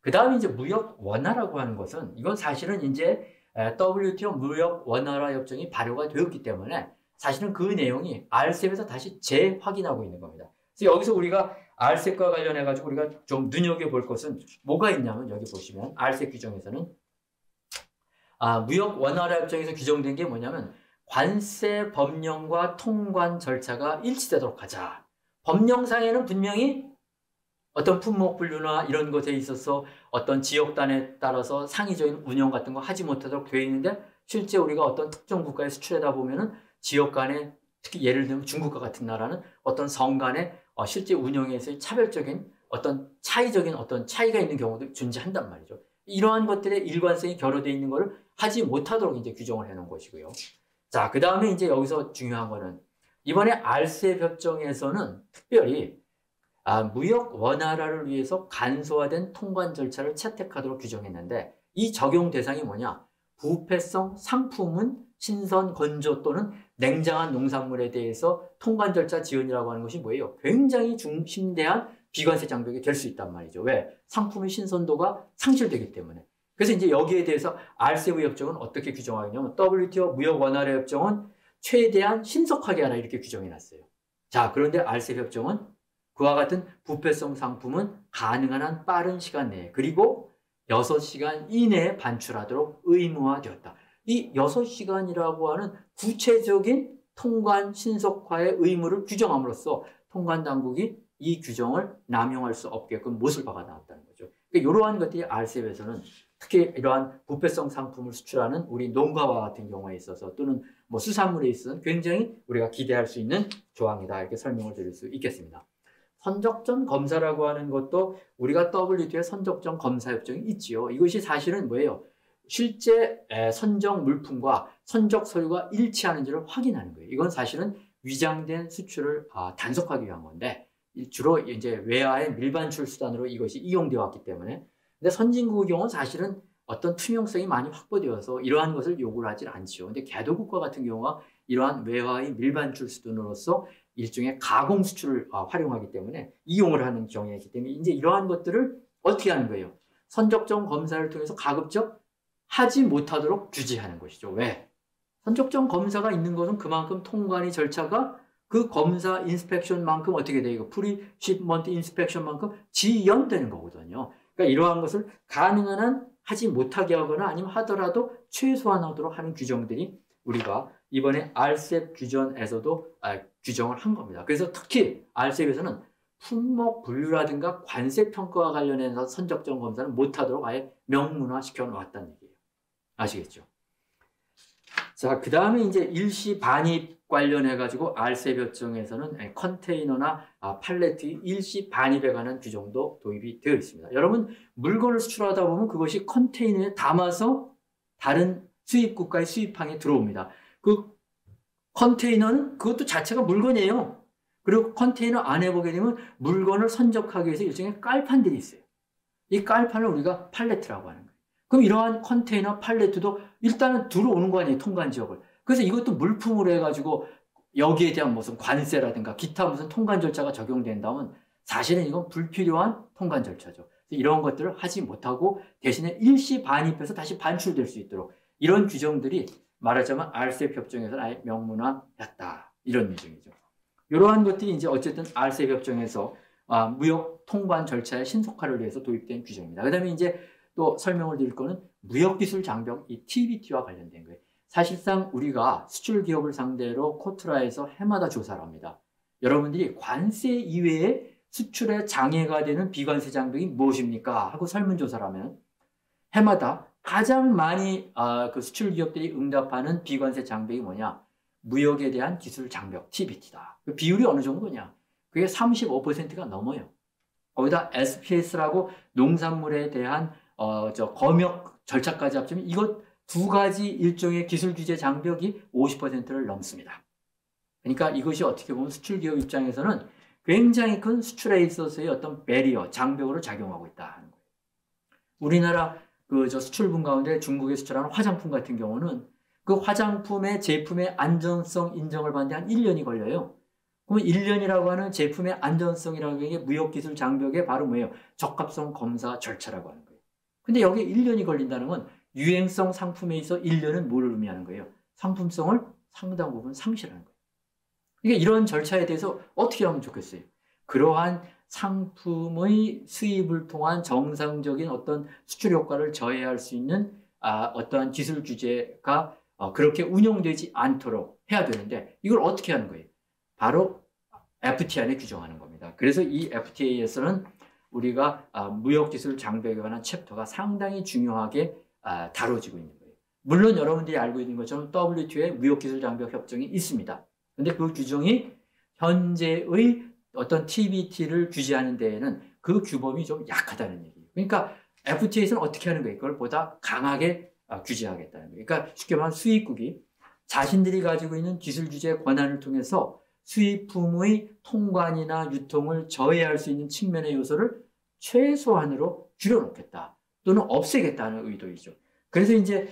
그 다음에 이제 무역 완화라고 하는 것은 이건 사실은 이제 WTO 무역 완화 협정이 발효가 되었기 때문에 사실은 그 내용이 RCEP에서 다시 재확인하고 있는 겁니다. 그래서 여기서 우리가 RCEP과 관련해 가지고 우리가 좀 눈여겨볼 것은 뭐가 있냐면 여기 보시면 RCEP 규정에서는 무역 완화 협정에서 규정된 게 뭐냐면 관세 법령과 통관 절차가 일치되도록 하자. 법령상에는 분명히 어떤 품목 분류나 이런 것에 있어서 어떤 지역단에 따라서 상위적인 운영 같은 거 하지 못하도록 되어 있는데 실제 우리가 어떤 특정 국가에 수출하다 보면은 지역 간에 특히 예를 들면 중국과 같은 나라는 어떤 성 간에 실제 운영에서의 차별적인 어떤 차이적인 어떤 차이가 있는 경우도 존재한단 말이죠. 이러한 것들의 일관성이 결여되어 있는 것을 하지 못하도록 이제 규정을 해 놓은 것이고요. 자, 그 다음에 이제 여기서 중요한 거는 이번에 RCEP 협정에서는 특별히 무역 원활화를 위해서 간소화된 통관 절차를 채택하도록 규정했는데 이 적용 대상이 뭐냐? 부패성 상품은 신선, 건조 또는 냉장한 농산물에 대해서 통관 절차 지연이라고 하는 것이 뭐예요? 굉장히 심대한 비관세 장벽이 될 수 있단 말이죠. 왜? 상품의 신선도가 상실되기 때문에. 그래서 이제 여기에 대해서 RCEP 협정은 어떻게 규정하냐면 WTO 무역 완화례 협정은 최대한 신속하게 하라 이렇게 규정해 놨어요. 자, 그런데 RCEP 협정은 그와 같은 부패성 상품은 가능한 한 빠른 시간 내에 그리고 6시간 이내에 반출하도록 의무화되었다. 이 6시간이라고 하는 구체적인 통관 신속화의 의무를 규정함으로써 통관 당국이 이 규정을 남용할 수 없게끔 못을 박아 나왔다는 거죠. 그러니까 이러한 것들이 RCEP에서는 특히 이러한 부패성 상품을 수출하는 우리 농가와 같은 경우에 있어서 또는 뭐 수산물에 있어서 굉장히 우리가 기대할 수 있는 조항이다 이렇게 설명을 드릴 수 있겠습니다. 선적전 검사라고 하는 것도 우리가 WTO의 선적전 검사 협정이 있지요. 이것이 사실은 뭐예요? 실제 선적 물품과 선적 서류가 일치하는지를 확인하는 거예요. 이건 사실은 위장된 수출을 단속하기 위한 건데 주로 이제 외화의 밀반출 수단으로 이것이 이용되어 왔기 때문에 근데 선진국의 경우는 사실은 어떤 투명성이 많이 확보되어서 이러한 것을 요구를 하질 않죠. 근데 개도국가 같은 경우가 이러한 외화의 밀반출 수단으로서 일종의 가공 수출을 활용하기 때문에 이용을 하는 경우이기 때문에 이제 이러한 것들을 어떻게 하는 거예요? 선적전 검사를 통해서 가급적 하지 못하도록 규제하는 것이죠. 왜? 선적전 검사가 있는 것은 그만큼 통관의 절차가 그 검사 인스펙션만큼 어떻게 돼요? 이거 프리시먼트 인스펙션만큼 지연되는 거거든요. 그러니까 이러한 것을 가능한 한 하지 못하게 하거나 아니면 하더라도 최소화하도록 하는 규정들이 우리가 이번에 RCEP 규정에서도 규정을 한 겁니다. 그래서 특히 RCEP에서는 품목 분류라든가 관세 평가와 관련해서 선적전 검사를 못하도록 아예 명문화시켜 놓았다는 얘기예요. 아시겠죠? 자, 그 다음에 이제 일시 반입 관련해가지고 RCEP 협정에서는 컨테이너나 팔레트의 일시 반입에 관한 규정도 도입이 되어 있습니다. 여러분, 물건을 수출하다 보면 그것이 컨테이너에 담아서 다른 수입 국가의 수입항에 들어옵니다. 그 컨테이너는 그것도 자체가 물건이에요. 그리고 컨테이너 안에 보게 되면 물건을 선적하기 위해서 일종의 깔판들이 있어요. 이 깔판을 우리가 팔레트라고 하는 거예요. 그럼 이러한 컨테이너 팔레트도 일단은 들어오는 거 아니에요, 통관 지역을. 그래서 이것도 물품으로 해가지고 여기에 대한 무슨 관세라든가 기타 무슨 통관 절차가 적용된다면 사실은 이건 불필요한 통관 절차죠. 이런 것들을 하지 못하고 대신에 일시 반입해서 다시 반출될 수 있도록 이런 규정들이 말하자면 RCEP 협정에서 아예 명문화했다. 이런 규정이죠. 이러한 것들이 이제 어쨌든 RCEP 협정에서 무역 통관 절차의 신속화를 위해서 도입된 규정입니다. 그 다음에 이제 또 설명을 드릴 거는 무역기술 장벽, 이 TBT와 관련된 거예요. 사실상 우리가 수출 기업을 상대로 코트라에서 해마다 조사를 합니다. 여러분들이 관세 이외에 수출에 장애가 되는 비관세 장벽이 무엇입니까? 하고 설문조사를 하면 해마다 가장 많이 그 수출 기업들이 응답하는 비관세 장벽이 뭐냐? 무역에 대한 기술 장벽, TBT다. 그 비율이 어느 정도냐? 그게 35%가 넘어요. 거기다 SPS라고 농산물에 대한 검역 절차까지 합치면 이것 두 가지 일종의 기술 규제 장벽이 50%를 넘습니다. 그러니까 이것이 어떻게 보면 수출 기업 입장에서는 굉장히 큰 수출에 있어서의 어떤 배리어, 장벽으로 작용하고 있다 하는 거예요. 우리나라 수출분 가운데 중국에 수출하는 화장품 같은 경우는 그 화장품의 제품의 안전성 인정을 받는데 한 1년이 걸려요. 그러면 1년이라고 하는 제품의 안전성이라고 하는 게 무역기술 장벽의 바로 뭐예요? 적합성 검사 절차라고 하는 거예요. 근데 여기에 1년이 걸린다는 건 유행성 상품에 있어 1년은 뭘 의미하는 거예요? 상품성을 상당 부분 상실하는 거예요. 그러니까 이런 절차에 대해서 어떻게 하면 좋겠어요? 그러한 상품의 수입을 통한 정상적인 어떤 수출 효과를 저해할 수 있는 어떠한 기술 규제가 그렇게 운영되지 않도록 해야 되는데 이걸 어떻게 하는 거예요? 바로 FTA 안에 규정하는 겁니다. 그래서 이 FTA에서는 우리가 무역기술 장벽에 관한 챕터가 상당히 중요하게 다뤄지고 있는 거예요. 물론 여러분들이 알고 있는 것처럼 WTO에 무역기술 장벽 협정이 있습니다. 그런데 그 규정이 현재의 어떤 TBT를 규제하는 데에는 그 규범이 좀 약하다는 얘기예요. 그러니까 FTA에서는 어떻게 하는 거예요? 그걸 보다 강하게 규제하겠다는 거예요. 그러니까 쉽게 말하면 수입국이 자신들이 가지고 있는 기술 규제 권한을 통해서 수입품의 통관이나 유통을 저해할 수 있는 측면의 요소를 최소한으로 줄여놓겠다 또는 없애겠다는 의도이죠. 그래서 이제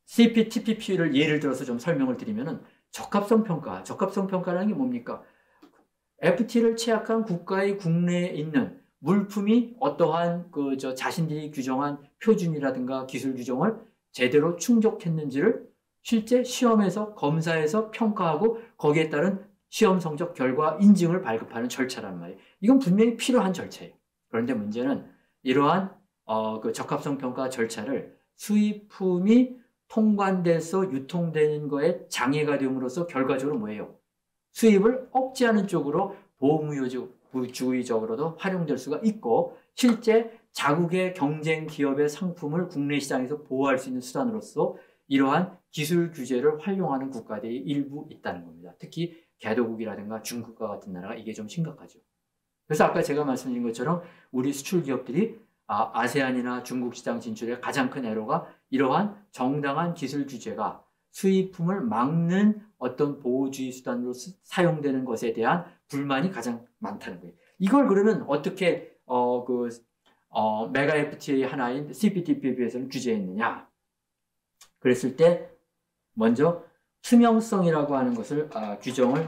CPTPP를 예를 들어서 좀 설명을 드리면은 적합성 평가라는 게 뭡니까? FTA를 취약한 국가의 국내에 있는 물품이 어떠한 자신들이 규정한 표준이라든가 기술 규정을 제대로 충족했는지를 실제 시험에서 검사해서 평가하고 거기에 따른 시험 성적 결과 인증을 발급하는 절차란 말이에요. 이건 분명히 필요한 절차예요. 그런데 문제는 이러한 적합성 평가 절차를 수입품이 통관돼서 유통되는 거에 장애가 됨으로써 결과적으로 뭐예요? 수입을 억제하는 쪽으로 보호무효주의적으로도 활용될 수가 있고 실제 자국의 경쟁 기업의 상품을 국내 시장에서 보호할 수 있는 수단으로서 이러한 기술 규제를 활용하는 국가들이 일부 있다는 겁니다. 특히 개도국이라든가 중국과 같은 나라가 이게 좀 심각하죠. 그래서 아까 제가 말씀드린 것처럼 우리 수출 기업들이 아세안이나 중국 시장 진출의 가장 큰 애로가 이러한 정당한 기술 규제가 수입품을 막는 어떤 보호주의 수단으로 사용되는 것에 대한 불만이 가장 많다는 거예요. 이걸 그러면 어떻게 메가 FTA 하나인 CPTPP에서는 규제했느냐? 그랬을 때 먼저 투명성이라고 하는 것을 규정을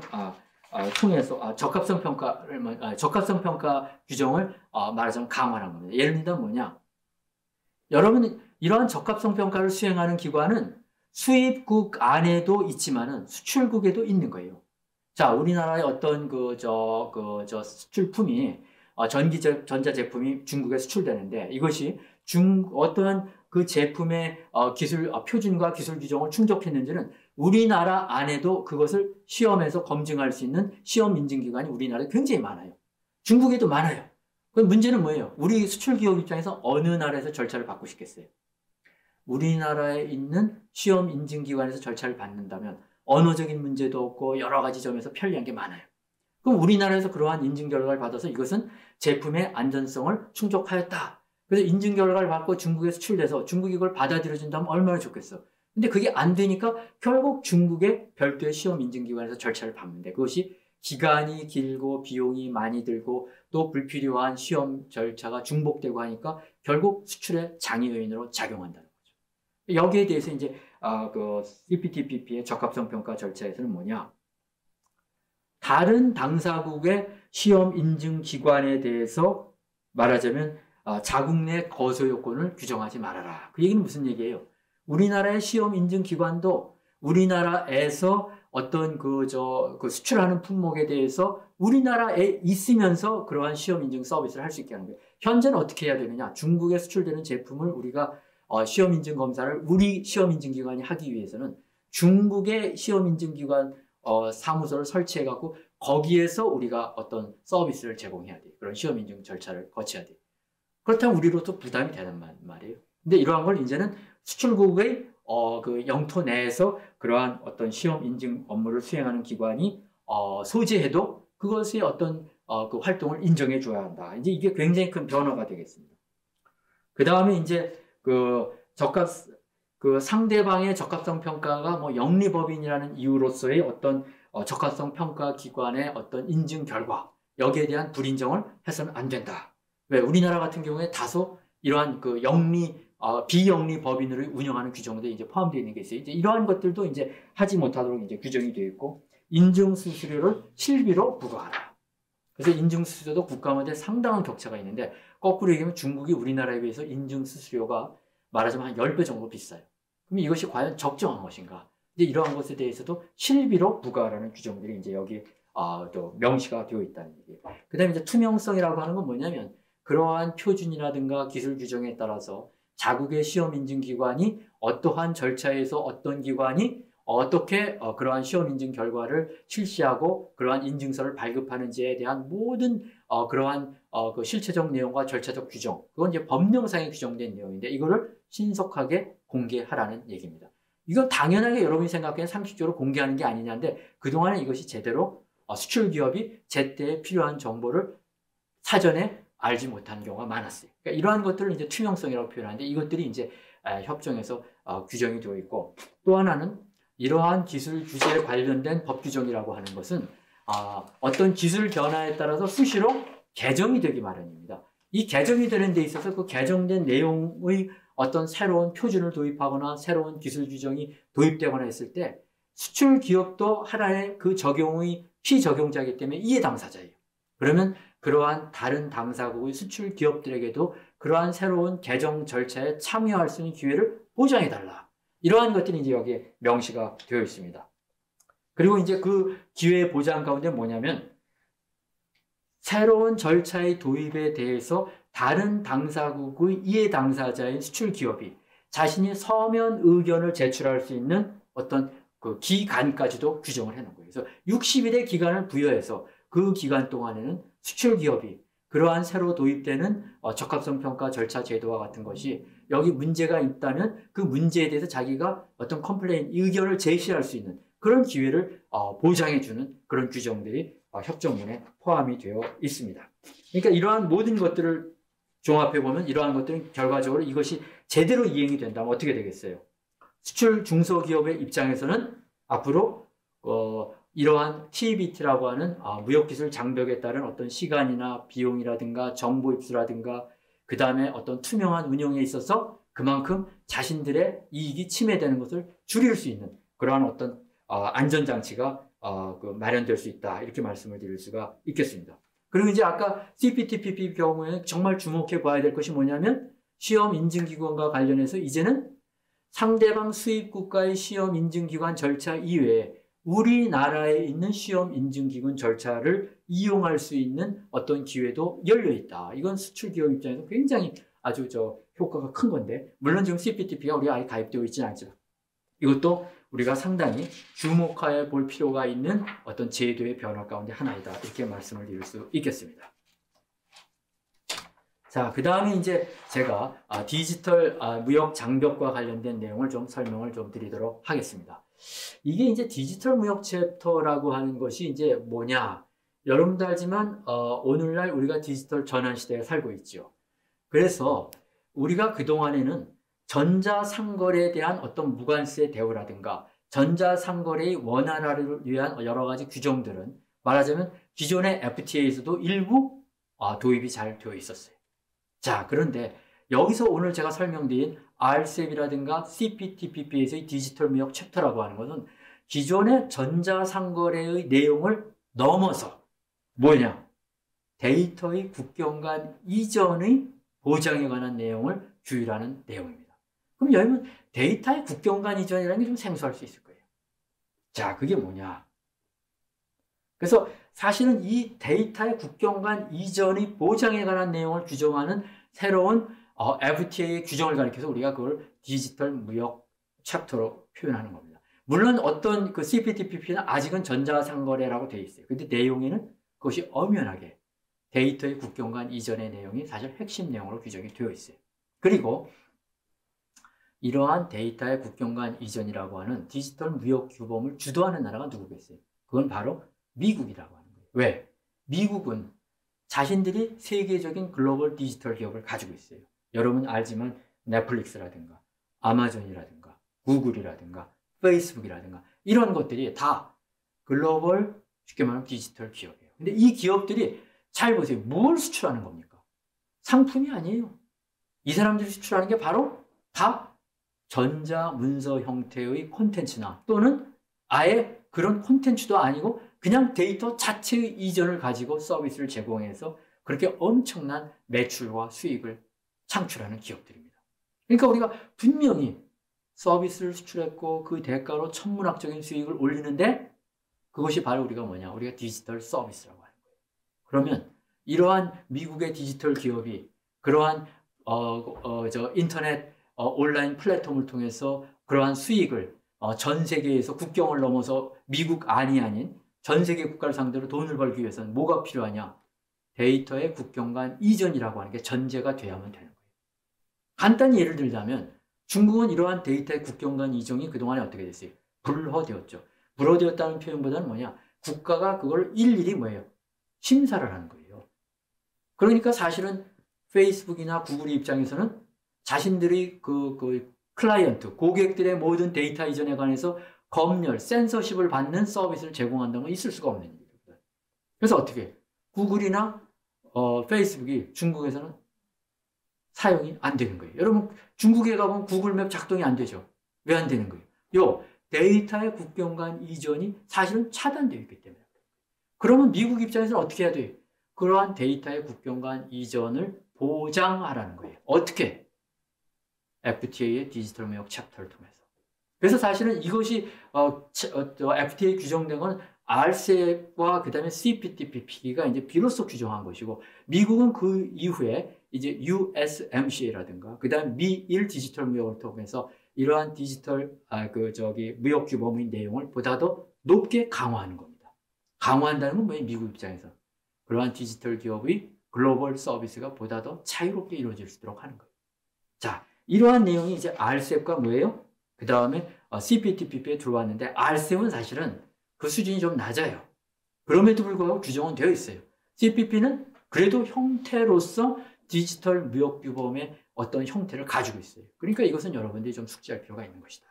통해서 적합성 평가 규정을 말하자면 강화한 겁니다. 예를 들면 뭐냐? 여러분 이러한 적합성 평가를 수행하는 기관은 수입국 안에도 있지만은 수출국에도 있는 거예요. 자, 우리나라의 어떤 수출품이 전자제품이 중국에 수출되는데 이것이 어떠한 그 제품의 기술 표준과 기술 규정을 충족했는지는 우리나라 안에도 그것을 시험에서 검증할 수 있는 시험 인증기관이 우리나라에 굉장히 많아요. 중국에도 많아요. 그럼 문제는 뭐예요? 우리 수출기업 입장에서 어느 나라에서 절차를 받고 싶겠어요? 우리나라에 있는 시험 인증기관에서 절차를 받는다면 언어적인 문제도 없고 여러 가지 점에서 편리한 게 많아요. 그럼 우리나라에서 그러한 인증 결과를 받아서 이것은 제품의 안전성을 충족하였다. 그래서 인증 결과를 받고 중국에 수출돼서 중국이 이걸 받아들여준다면 얼마나 좋겠어. 근데 그게 안 되니까 결국 중국의 별도의 시험 인증기관에서 절차를 밟는데 그것이 기간이 길고 비용이 많이 들고 또 불필요한 시험 절차가 중복되고 하니까 결국 수출의 장애 요인으로 작용한다는 거죠. 여기에 대해서 이제 CPTPP의 적합성 평가 절차에서는 뭐냐? 다른 당사국의 시험 인증 기관에 대해서 말하자면 자국 내 거소 요건을 규정하지 말아라. 그 얘기는 무슨 얘기예요? 우리나라의 시험 인증 기관도 우리나라에서 어떤 수출하는 품목에 대해서 우리나라에 있으면서 그러한 시험 인증 서비스를 할 수 있게 하는 거예요. 현재는 어떻게 해야 되느냐? 중국에 수출되는 제품을 우리가 시험 인증 검사를 우리 시험 인증 기관이 하기 위해서는 중국의 시험 인증 기관 사무소를 설치해 갖고 거기에서 우리가 어떤 서비스를 제공해야 돼. 그런 시험 인증 절차를 거쳐야 돼. 그렇다면 우리로도 부담이 되는 말이에요. 근데 이러한 걸 이제는 수출국의 그 영토 내에서 그러한 어떤 시험 인증 업무를 수행하는 기관이 소재해도 그것의 어떤 그 활동을 인정해 줘야 한다. 이제 이게 굉장히 큰 변화가 되겠습니다. 그 다음에 이제 상대방의 적합성 평가가 뭐 영리법인이라는 이유로서의 어떤 적합성 평가 기관의 어떤 인증 결과 여기에 대한 불인정을 해서는 안 된다. 왜? 우리나라 같은 경우에 다소 이러한 비영리 법인으로 운영하는 규정들이 이제 포함되어 있는 게 있어요. 이제 이러한 것들도 이제 하지 못하도록 이제 규정이 되어 있고, 인증 수수료를 실비로 부과하라. 그래서 인증 수수료도 국가마다 상당한 격차가 있는데, 거꾸로 얘기하면 중국이 우리나라에 비해서 인증 수수료가 말하자면 한 10배 정도 비싸요. 그럼 이것이 과연 적정한 것인가? 이제 이러한 것에 대해서도 실비로 부과하라는 규정들이 이제 여기 또 명시가 되어 있다는 얘기예요. 그 다음에 이제 투명성이라고 하는 건 뭐냐면, 그러한 표준이라든가 기술 규정에 따라서 자국의 시험 인증 기관이 어떠한 절차에서 어떤 기관이 어떻게 그러한 시험 인증 결과를 실시하고 그러한 인증서를 발급하는지에 대한 모든 그러한 그 실체적 내용과 절차적 규정, 그건 이제 법령상에 규정된 내용인데 이거를 신속하게 공개하라는 얘기입니다. 이건 당연하게 여러분이 생각하기엔 상식적으로 공개하는 게 아니냐인데 그동안에 이것이 제대로 수출 기업이 제때 필요한 정보를 사전에 알지 못하는 경우가 많았어요. 그러니까 이러한 것들을 이제 투명성이라고 표현하는데 이것들이 이제 협정에서 규정이 되어 있고, 또 하나는 이러한 기술 규제에 관련된 법 규정이라고 하는 것은 어떤 기술 변화에 따라서 수시로 개정이 되기 마련입니다. 이 개정이 되는 데 있어서 그 개정된 내용의 어떤 새로운 표준을 도입하거나 새로운 기술 규정이 도입되거나 했을 때 수출 기업도 하나의 그 적용의 피적용자이기 때문에 이해 당사자예요. 그러면 그러한 다른 당사국의 수출 기업들에게도 그러한 새로운 개정 절차에 참여할 수 있는 기회를 보장해달라. 이러한 것들이 이제 여기에 명시가 되어 있습니다. 그리고 이제 그 기회 보장 가운데 뭐냐면 새로운 절차의 도입에 대해서 다른 당사국의 이해 당사자인 수출 기업이 자신이 서면 의견을 제출할 수 있는 어떤 그 기간까지도 규정을 해놓은 거예요. 그래서 60일의 기간을 부여해서 그 기간 동안에는 수출 기업이 그러한 새로 도입되는 적합성 평가 절차 제도와 같은 것이 여기 문제가 있다면 그 문제에 대해서 자기가 어떤 컴플레인, 의견을 제시할 수 있는 그런 기회를 보장해주는 그런 규정들이 협정문에 포함이 되어 있습니다. 그러니까 이러한 모든 것들을 종합해보면 이러한 것들은 결과적으로 이것이 제대로 이행이 된다면 어떻게 되겠어요? 수출 중소기업의 입장에서는 앞으로 이러한 TBT라고 하는 무역기술 장벽에 따른 어떤 시간이나 비용이라든가 정보 입수라든가 그 다음에 어떤 투명한 운영에 있어서 그만큼 자신들의 이익이 침해되는 것을 줄일 수 있는 그러한 어떤 안전장치가 마련될 수 있다. 이렇게 말씀을 드릴 수가 있겠습니다. 그리고 이제 아까 CPTPP 경우에는 정말 주목해 봐야 될 것이 뭐냐면 시험 인증기관과 관련해서 이제는 상대방 수입국가의 시험 인증기관 절차 이외에 우리나라에 있는 시험 인증기관 절차를 이용할 수 있는 어떤 기회도 열려 있다. 이건 수출기업 입장에서 굉장히 아주 효과가 큰 건데 물론 지금 CPTP가 우리가 아예 가입되어 있지는 않지만 이것도 우리가 상당히 주목해 볼 필요가 있는 어떤 제도의 변화 가운데 하나이다. 이렇게 말씀을 드릴 수 있겠습니다. 자, 그 다음에 이제 제가 디지털 무역 장벽과 관련된 내용을 좀 설명을 좀 드리도록 하겠습니다. 이게 이제 디지털 무역 챕터라고 하는 것이 이제 뭐냐? 여러분도 알지만 오늘날 우리가 디지털 전환 시대에 살고 있죠. 그래서 우리가 그동안에는 전자상거래에 대한 어떤 무관세 대우라든가 전자상거래의 원활화를 위한 여러 가지 규정들은 말하자면 기존의 FTA에서도 일부 도입이 잘 되어 있었어요. 자, 그런데 여기서 오늘 제가 설명드린 RCEP이라든가 CPTPP에서의 디지털 무역 챕터라고 하는 것은 기존의 전자상거래의 내용을 넘어서 뭐냐? 데이터의 국경 간 이전의 보장에 관한 내용을 규율하는 내용입니다. 그럼 여러분 데이터의 국경 간 이전이라는 게 좀 생소할 수 있을 거예요. 자, 그게 뭐냐? 그래서 사실은 이 데이터의 국경 간 이전의 보장에 관한 내용을 규정하는 새로운 FTA의 규정을 가리켜서 우리가 그걸 디지털 무역 챕터로 표현하는 겁니다. 물론 어떤 그 CPTPP는 아직은 전자상거래라고 되어 있어요. 근데 내용에는 그것이 엄연하게 데이터의 국경 간 이전의 내용이 사실 핵심 내용으로 규정이 되어 있어요. 그리고 이러한 데이터의 국경 간 이전이라고 하는 디지털 무역 규범을 주도하는 나라가 누구겠어요? 그건 바로 미국이라고 하는 거예요. 왜? 미국은 자신들이 세계적인 글로벌 디지털 기업을 가지고 있어요. 여러분 알지만 넷플릭스라든가 아마존이라든가 구글이라든가 페이스북이라든가 이런 것들이 다 글로벌 쉽게 말하면 디지털 기업이에요. 근데 이 기업들이 잘 보세요. 뭘 수출하는 겁니까? 상품이 아니에요. 이 사람들이 수출하는 게 바로 다 전자 문서 형태의 콘텐츠나 또는 아예 그런 콘텐츠도 아니고 그냥 데이터 자체의 이전을 가지고 서비스를 제공해서 그렇게 엄청난 매출과 수익을 창출하는 기업들입니다. 그러니까 우리가 분명히 서비스를 수출했고 그 대가로 천문학적인 수익을 올리는데 그것이 바로 우리가 뭐냐? 우리가 디지털 서비스라고 하는 거예요. 그러면 이러한 미국의 디지털 기업이 그러한 인터넷 온라인 플랫폼을 통해서 그러한 수익을 전 세계에서 국경을 넘어서 미국 안이 아닌 전 세계 국가를 상대로 돈을 벌기 위해서는 뭐가 필요하냐? 데이터의 국경 간 이전이라고 하는 게 전제가 돼야만 되는 거예요. 간단히 예를 들자면 중국은 이러한 데이터의 국경 간 이전이 그동안에 어떻게 됐어요? 불허되었죠. 불허되었다는 표현보다는 뭐냐? 국가가 그걸 일일이 뭐예요? 심사를 하는 거예요. 그러니까 사실은 페이스북이나 구글의 입장에서는 자신들이 그 클라이언트, 고객들의 모든 데이터 이전에 관해서 검열, 센서십을 받는 서비스를 제공한다는 건 있을 수가 없는 일입니다. 그래서 어떻게 구글이나 페이스북이 중국에서는 사용이 안 되는 거예요. 여러분 중국에 가보면 구글맵 작동이 안 되죠. 왜 안 되는 거예요? 요 데이터의 국경 간 이전이 사실은 차단되어 있기 때문에. 그러면 미국 입장에서는 어떻게 해야 돼요? 그러한 데이터의 국경 간 이전을 보장하라는 거예요. 어떻게? FTA의 디지털 무역 챕터를 통해서. 그래서 사실은 이것이 FTA 규정된 건 RCEP과 그다음에 CPTPP가 이제 비로소 규정한 것이고, 미국은 그 이후에 이제 USMCA라든가 그다음 미일 디지털 무역을 통해서 이러한 디지털 무역 규범의 내용을 보다 더 높게 강화하는 겁니다. 강화한다는 건 뭐예요? 미국 입장에서 그러한 디지털 기업의 글로벌 서비스가 보다 더 자유롭게 이루어질 수 있도록 하는 거예요. 자, 이러한 내용이 이제 RCEP과 뭐예요? 그 다음에 CPTPP에 들어왔는데, RCEP은 사실은 그 수준이 좀 낮아요. 그럼에도 불구하고 규정은 되어 있어요. CPP는 그래도 형태로서 디지털 무역 규범의 어떤 형태를 가지고 있어요. 그러니까 이것은 여러분들이 좀 숙지할 필요가 있는 것이다.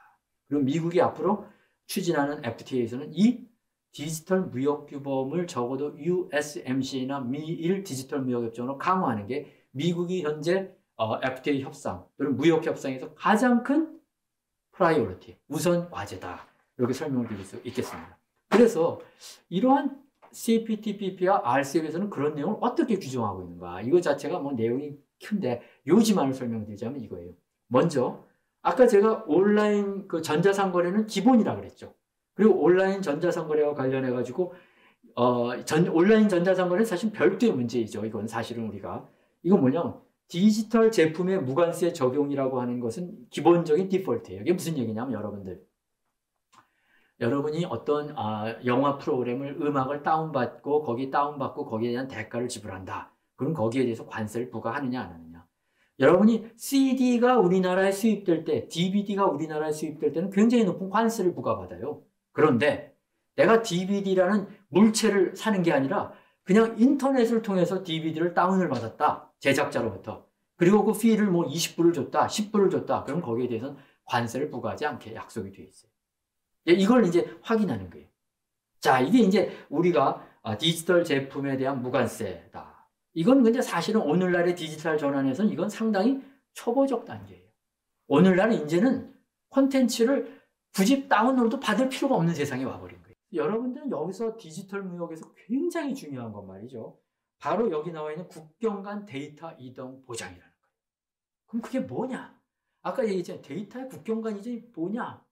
그리고 미국이 앞으로 추진하는 FTA에서는 이 디지털 무역 규범을 적어도 USMCA나 미일 디지털 무역 협정으로 강화하는 게 미국이 현재 FTA 협상 또는 무역 협상에서 가장 큰 프라이오리티, 우선 과제다. 이렇게 설명을 드릴 수 있겠습니다. 그래서 이러한 CPTPP와 RCEP에서는 그런 내용을 어떻게 규정하고 있는가? 이거 자체가 뭐 내용이 큰데 요지만을 설명드리자면 이거예요. 먼저 아까 제가 온라인 그 전자상거래는 기본이라 그랬죠. 그리고 온라인 전자상거래와 관련해 가지고 온라인 전자상거래는 사실 별도의 문제이죠. 이건 사실은 이건 뭐냐면 디지털 제품의 무관세 적용이라고 하는 것은 기본적인 디폴트예요. 이게 무슨 얘기냐면 여러분이 어떤 영화 프로그램을 음악을 다운받고 거기에 대한 대가를 지불한다. 그럼 거기에 대해서 관세를 부과하느냐 안 하느냐. 여러분이 CD가 우리나라에 수입될 때, DVD가 우리나라에 수입될 때는 굉장히 높은 관세를 부과받아요. 그런데 내가 DVD라는 물체를 사는 게 아니라 그냥 인터넷을 통해서 DVD를 다운을 받았다. 제작자로부터. 그리고 그 피를 뭐 20불을 줬다, 10불을 줬다. 그럼 거기에 대해서는 관세를 부과하지 않게 약속이 되어 있어요. 이걸 이제 확인하는 거예요. 자, 이게 이제 우리가 디지털 제품에 대한 무관세다. 이건 근데 사실은 오늘날의 디지털 전환에서는 이건 상당히 초보적 단계예요. 오늘날은 이제는 콘텐츠를 굳이 다운로드 받을 필요가 없는 세상에 와버린 거예요. 여러분들은 여기서 디지털 무역에서 굉장히 중요한 건 말이죠. 바로 여기 나와 있는 국경 간 데이터 이동 보장이라는 거예요. 그럼 그게 뭐냐? 아까 얘기했잖아요. 데이터의 국경 간 이동이 뭐냐?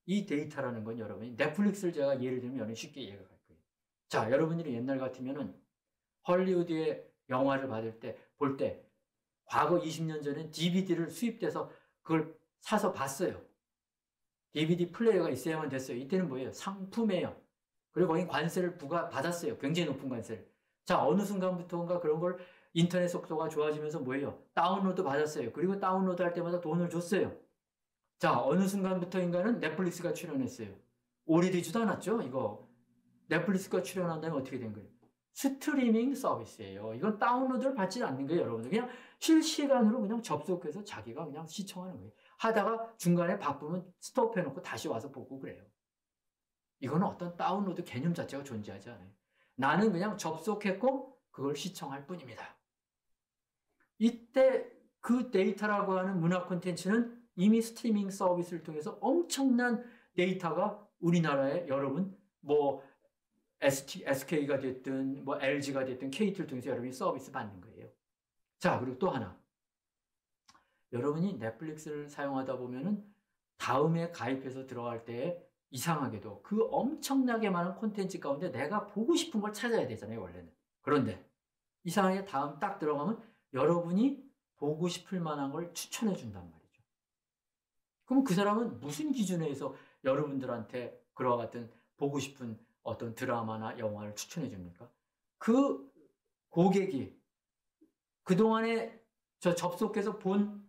이 데이터라는 건 여러분이 넷플릭스를 제가 예를 들면 여러분이 쉽게 이해가 갈 거예요. 자, 여러분들이 옛날 같으면은 헐리우드의 영화를 볼 때 과거 20년 전에 DVD를 수입돼서 그걸 사서 봤어요. DVD 플레이어가 있어야만 됐어요. 이때는 뭐예요? 상품이에요. 그리고 거기 관세를 받았어요. 굉장히 높은 관세를. 자, 어느 순간부터인가 그런 걸 인터넷 속도가 좋아지면서 뭐예요? 다운로드 받았어요. 그리고 다운로드 할 때마다 돈을 줬어요. 자, 어느 순간부터인가는 넷플릭스가 출연했어요. 오래되지도 않았죠, 이거. 넷플릭스가 출연한 다음에 어떻게 된 거예요? 스트리밍 서비스예요. 이건 다운로드를 받지 않는 거예요, 여러분들. 그냥 실시간으로 그냥 접속해서 자기가 그냥 시청하는 거예요. 하다가 중간에 바쁘면 스톱해놓고 다시 와서 보고 그래요. 이거는 어떤 다운로드 개념 자체가 존재하지 않아요. 나는 그냥 접속했고 그걸 시청할 뿐입니다. 이때 그 데이터라고 하는 문화 콘텐츠는 이미 스트리밍 서비스를 통해서 엄청난 데이터가 우리나라에 여러분 SK가 됐든 LG가 됐든 KT를 통해서 여러분이 서비스 받는 거예요. 자, 그리고 또 하나. 여러분이 넷플릭스를 사용하다 보면은 다음에 가입해서 들어갈 때 이상하게도 그 엄청나게 많은 콘텐츠 가운데 내가 보고 싶은 걸 찾아야 되잖아요, 원래는. 그런데 이상하게 다음 딱 들어가면 여러분이 보고 싶을 만한 걸 추천해 준단 말이죠. 그럼 그 사람은 무슨 기준에 의해서 여러분들한테 그와 같은 보고 싶은 어떤 드라마나 영화를 추천해 줍니까? 그 고객이 그동안에 접속해서 본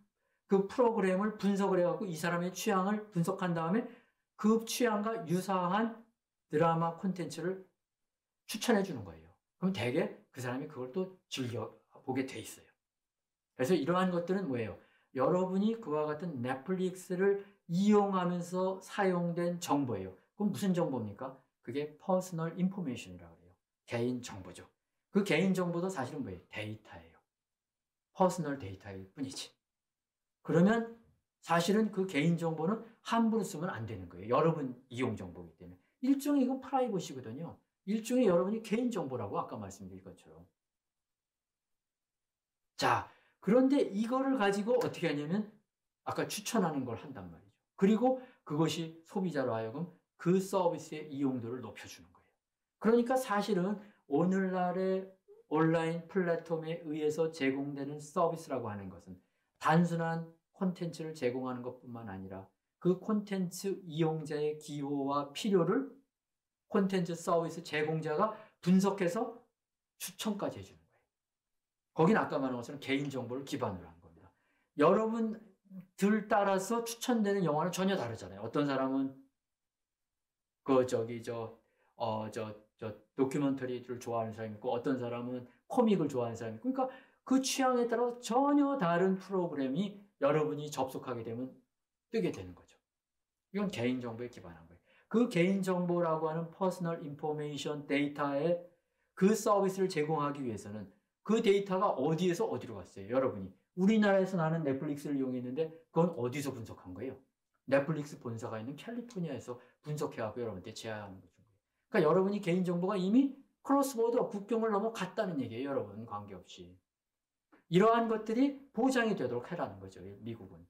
그 프로그램을 분석을 해갖고 이 사람의 취향을 분석한 다음에 그 취향과 유사한 드라마 콘텐츠를 추천해 주는 거예요. 그럼 대개 그 사람이 그걸 또 즐겨보게 돼 있어요. 그래서 이러한 것들은 뭐예요? 여러분이 그와 같은 넷플릭스를 이용하면서 사용된 정보예요. 그럼 무슨 정보입니까? 그게 퍼스널 인포메이션이라고 해요. 개인 정보죠. 그 개인 정보도 사실은 뭐예요? 데이터예요. 퍼스널 데이터일 뿐이지. 그러면 사실은 그 개인 정보는 함부로 쓰면 안 되는 거예요. 여러분 이용 정보이기 때문에. 일종의 이건 프라이버시거든요. 일종의 여러분이 개인 정보라고 아까 말씀드린 것처럼. 자, 그런데 이거를 가지고 어떻게 하냐면 아까 추천하는 걸 한단 말이죠. 그리고 그것이 소비자로 하여금 그 서비스의 이용도를 높여주는 거예요. 그러니까 사실은 오늘날의 온라인 플랫폼에 의해서 제공되는 서비스라고 하는 것은 단순한 콘텐츠를 제공하는 것뿐만 아니라 그 콘텐츠 이용자의 기호와 필요를 콘텐츠 서비스 제공자가 분석해서 추천까지 해주는 거예요. 거긴 아까 말한 것처럼 개인정보를 기반으로 한 겁니다. 여러분들 따라서 추천되는 영화는 전혀 다르잖아요. 어떤 사람은 다큐멘터리를 좋아하는 사람이 있고 어떤 사람은 코믹을 좋아하는 사람이 있고 그러니까 그 취향에 따라 전혀 다른 프로그램이 여러분이 접속하게 되면 뜨게 되는 거죠. 이건 개인정보에 기반한 거예요. 그 개인정보라고 하는 퍼스널 인포메이션 데이터에 그 서비스를 제공하기 위해서는 그 데이터가 어디에서 어디로 갔어요? 여러분이 우리나라에서 나는 넷플릭스를 이용했는데 그건 어디서 분석한 거예요? 넷플릭스 본사가 있는 캘리포니아에서 분석해갖고 여러분한테 제안하는 거죠. 그러니까 여러분이 개인정보가 이미 크로스보더 국경을 넘어갔다는 얘기예요. 여러분 관계없이. 이러한 것들이 보장이 되도록 해라는 거죠. 미국은.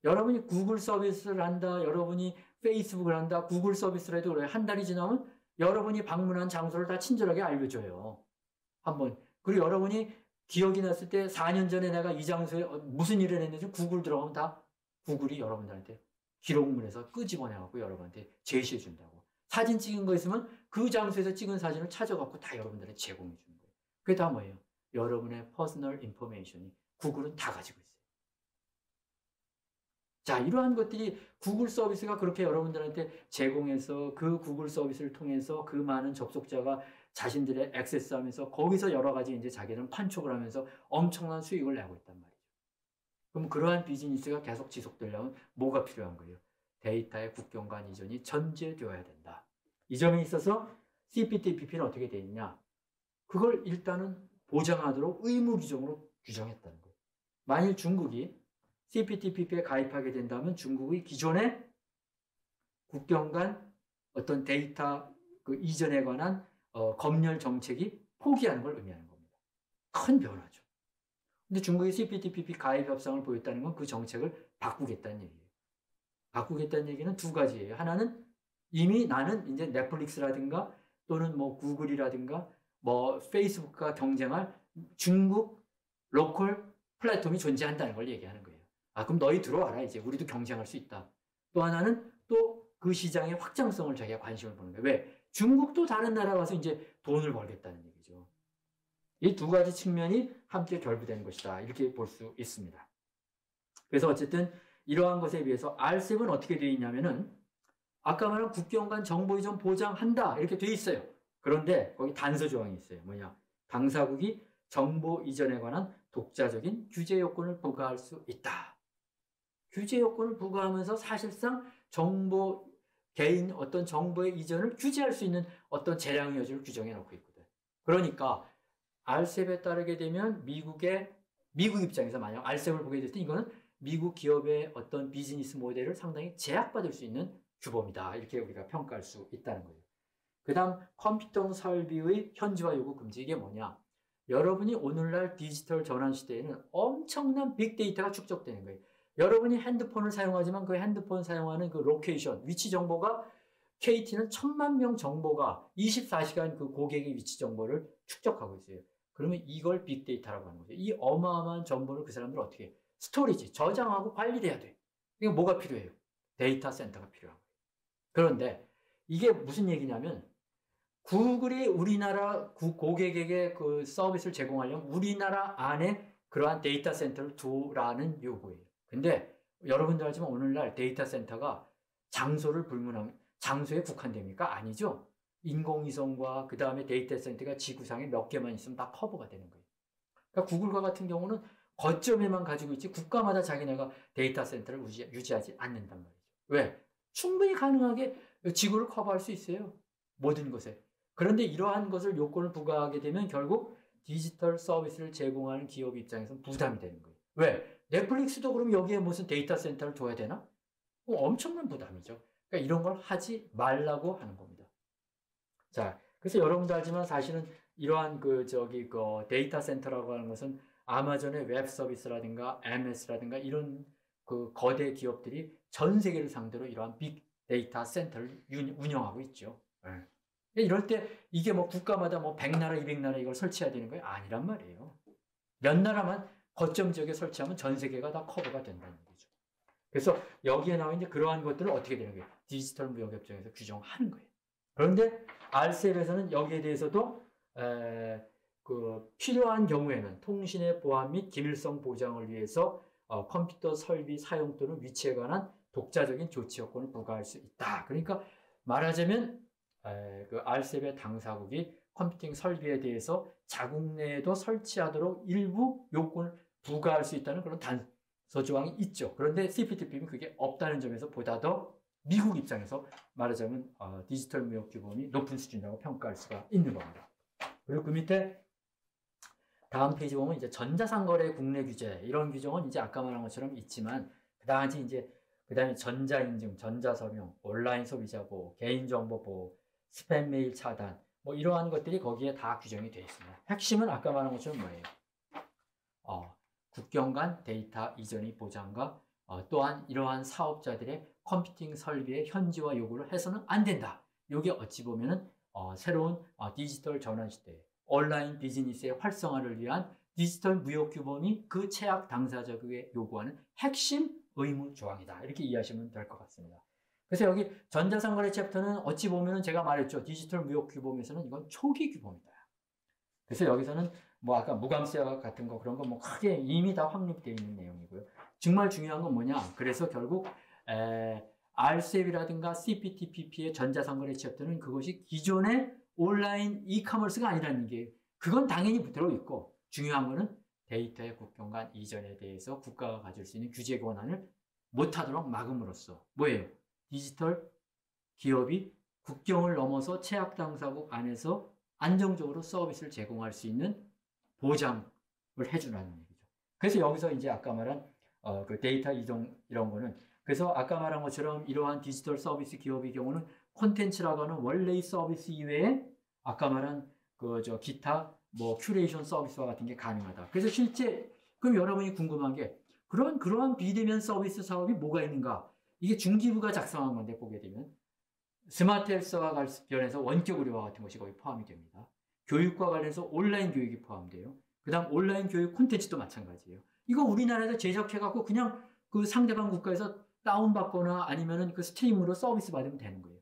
여러분이 구글 서비스를 한다. 여러분이 페이스북을 한다. 구글 서비스를 해도 그래. 한 달이 지나면 여러분이 방문한 장소를 다 친절하게 알려줘요. 한번. 그리고 여러분이 기억이 났을 때 4년 전에 내가 이 장소에 무슨 일을 했는지 구글 들어가면 다 구글이 여러분들한테 기록물에서 끄집어내갖고 여러분한테 제시해 준다고. 사진 찍은 거 있으면 그 장소에서 찍은 사진을 찾아갖고 다 여러분들한테 제공해 주는 거예요. 그게 다 뭐예요? 여러분의 퍼스널 인포메이션이 구글은 다 가지고 있어요. 자, 이러한 것들이 구글 서비스가 그렇게 여러분들한테 제공해서 그 구글 서비스를 통해서 그 많은 접속자가 자신들의 액세스하면서 거기서 여러 가지 이제 자기는 판촉을 하면서 엄청난 수익을 내고 있단 말이죠. 그럼 그러한 비즈니스가 계속 지속되려면 뭐가 필요한 거예요? 데이터의 국경 간 이전이 전제되어야 된다. 이 점에 있어서 CPTPP는 어떻게 되어 있냐? 그걸 일단은 보장하도록 의무 규정으로 규정했다는 거예요. 만일 중국이 CPTPP에 가입하게 된다면 중국의 기존의 국경 간 어떤 데이터 그 이전에 관한 검열 정책이 포기하는 걸 의미하는 겁니다. 큰 변화죠. 근데 중국이 CPTPP 가입 협상을 보였다는 건 그 정책을 바꾸겠다는 얘기예요. 바꾸겠다는 얘기는 두 가지예요. 하나는 이미 나는 이제 넷플릭스라든가 또는 뭐 구글이라든가 뭐 페이스북과 경쟁할 중국 로컬 플랫폼이 존재한다는 걸 얘기하는 거예요. 아, 그럼 너희 들어와라. 이제 우리도 경쟁할 수 있다. 또 하나는 또 그 시장의 확장성을 자기가 관심을 보는 거예요. 왜? 중국도 다른 나라 가서 이제 돈을 벌겠다는 얘기죠. 이 두 가지 측면이 함께 결부되는 것이다. 이렇게 볼 수 있습니다. 그래서 어쨌든 이러한 것에 비해서 RCEP은 어떻게 되어 있냐면은 아까 말한 국경 간 정보 이전 보장한다. 이렇게 되어 있어요. 그런데 거기 단서 조항이 있어요. 뭐냐? 당사국이 정보 이전에 관한 독자적인 규제 요건을 부과할 수 있다. 규제 요건을 부과하면서 사실상 개인 어떤 정보의 이전을 규제할 수 있는 어떤 재량 여지를 규정해 놓고 있거든. 그러니까 RCEP에 따르게 되면 미국 입장에서 만약 RCEP을 보게 될 때 이거는 미국 기업의 어떤 비즈니스 모델을 상당히 제약받을 수 있는 규범이다. 이렇게 우리가 평가할 수 있다는 거예요. 그 다음 컴퓨터 설비의 현지화 요구 금지. 이게 뭐냐? 여러분이 오늘날 디지털 전환 시대에는 엄청난 빅데이터가 축적되는 거예요. 여러분이 핸드폰을 사용하지만 그 핸드폰 사용하는 그 로케이션, 위치 정보가 KT는 1000만 명 정보가 24시간 그 고객의 위치 정보를 축적하고 있어요. 그러면 이걸 빅데이터라고 하는 거죠. 이 어마어마한 정보를 그 사람들 어떻게 해요? 스토리지, 저장하고 관리돼야 돼. 이게 뭐가 필요해요? 데이터 센터가 필요한 거예요. 그런데 이게 무슨 얘기냐면 구글이 우리나라 고객에게 그 서비스를 제공하려면 우리나라 안에 그러한 데이터 센터를 두라는 요구예요. 근데 여러분들 알지만 오늘날 데이터 센터가 장소를 불문하면 장소에 국한됩니까? 아니죠. 인공위성과 그 다음에 데이터 센터가 지구상에 몇 개만 있으면 다 커버가 되는 거예요. 그러니까 구글과 같은 경우는 거점에만 가지고 있지 국가마다 자기네가 데이터 센터를 유지하지 않는단 말이죠. 왜? 충분히 가능하게 지구를 커버할 수 있어요. 모든 것에. 그런데 이러한 것을 요건을 부과하게 되면 결국 디지털 서비스를 제공하는 기업 입장에서는 부담이 되는 거예요. 왜? 넷플릭스도 그럼 여기에 무슨 데이터 센터를 둬야 되나? 엄청난 부담이죠. 그러니까 이런 걸 하지 말라고 하는 겁니다. 자, 그래서 여러분도 알지만 사실은 이러한 그 데이터 센터라고 하는 것은 아마존의 웹 서비스라든가 MS라든가 이런 그 거대 기업들이 전 세계를 상대로 이러한 빅 데이터 센터를 운영하고 있죠. 네. 이럴 때 이게 뭐 국가마다 뭐 100나라, 200나라 이걸 설치해야 되는 거예요? 아니란 말이에요. 몇 나라만 거점 지역에 설치하면 전 세계가 다 커버가 된다는 거죠. 그래서 여기에 나와 있는 그러한 것들을 어떻게 되는 거예요? 디지털 무역협정에서 규정하는 거예요. 그런데 RCEP에서는 여기에 대해서도 필요한 경우에는 통신의 보안 및 기밀성 보장을 위해서 컴퓨터 설비 사용 또는 위치에 관한 독자적인 조치 요건을 부과할 수 있다. 그러니까 말하자면 그 RCEP의 당사국이 컴퓨팅 설비에 대해서 자국 내에도 설치하도록 일부 요건을 부과할 수 있다는 그런 단서 조항이 있죠. 그런데 CPTPP는 그게 없다는 점에서 보다 더 미국 입장에서 말하자면 디지털 무역 규범이 높은 수준이라고 평가할 수가 있는 겁니다. 그리고 그 밑에 다음 페이지 보면 이제 전자상거래 국내 규제 이런 규정은 이제 아까 말한 것처럼 있지만 그다음에 전자인증, 전자서명, 온라인 소비자 보호, 개인정보 보호, 스팸 메일 차단 뭐 이러한 것들이 거기에 다 규정이 되어 있습니다. 핵심은 아까 말한 것처럼 뭐예요? 국경 간 데이터 이전의 보장과 또한 이러한 사업자들의 컴퓨팅 설비의 현지화 요구를 해서는 안 된다. 이게 어찌 보면은 새로운 디지털 전환 시대, 온라인 비즈니스의 활성화를 위한 디지털 무역 규범이 그 채약 당사자에게 요구하는 핵심 의무 조항이다. 이렇게 이해하시면 될 것 같습니다. 그래서 여기 전자상거래 챕터는 어찌 보면은 제가 말했죠. 디지털 무역 규범에서는 이건 초기 규범이다. 그래서 여기서는 뭐 아까 무감세 같은 거 그런 거 뭐 크게 이미 다 확립되어 있는 내용이고요. 정말 중요한 건 뭐냐? 그래서 결국 RCEP이라든가 CPTPP의 전자상거래 챕터는 그것이 기존의 온라인 이커머스가 아니라는 게 그건 당연히 들어있고 중요한 거는 데이터의 국경 간 이전에 대해서 국가가 가질 수 있는 규제 권한을 못하도록 막음으로써 뭐예요? 디지털 기업이 국경을 넘어서 채약 당사국 안에서 안정적으로 서비스를 제공할 수 있는 보장을 해주라는 얘기죠. 그래서 여기서 이제 아까 말한 그 데이터 이동 이런 거는 그래서 아까 말한 것처럼 이러한 디지털 서비스 기업의 경우는 콘텐츠라고 하는 원래의 서비스 이외에 아까 말한 기타 뭐 큐레이션 서비스와 같은 게 가능하다. 그래서 실제 그럼 여러분이 궁금한 게 그러한 비대면 서비스 사업이 뭐가 있는가? 이게 중기부가 작성한 건데 보게 되면 스마트 헬스와 관련해서 원격 의료와 같은 것이 거기 포함이 됩니다. 교육과 관련해서 온라인 교육이 포함돼요. 그 다음 온라인 교육 콘텐츠도 마찬가지예요. 이거 우리나라에서 제작해갖고 그냥 그 상대방 국가에서 다운받거나 아니면은 그 스트리밍으로 서비스 받으면 되는 거예요.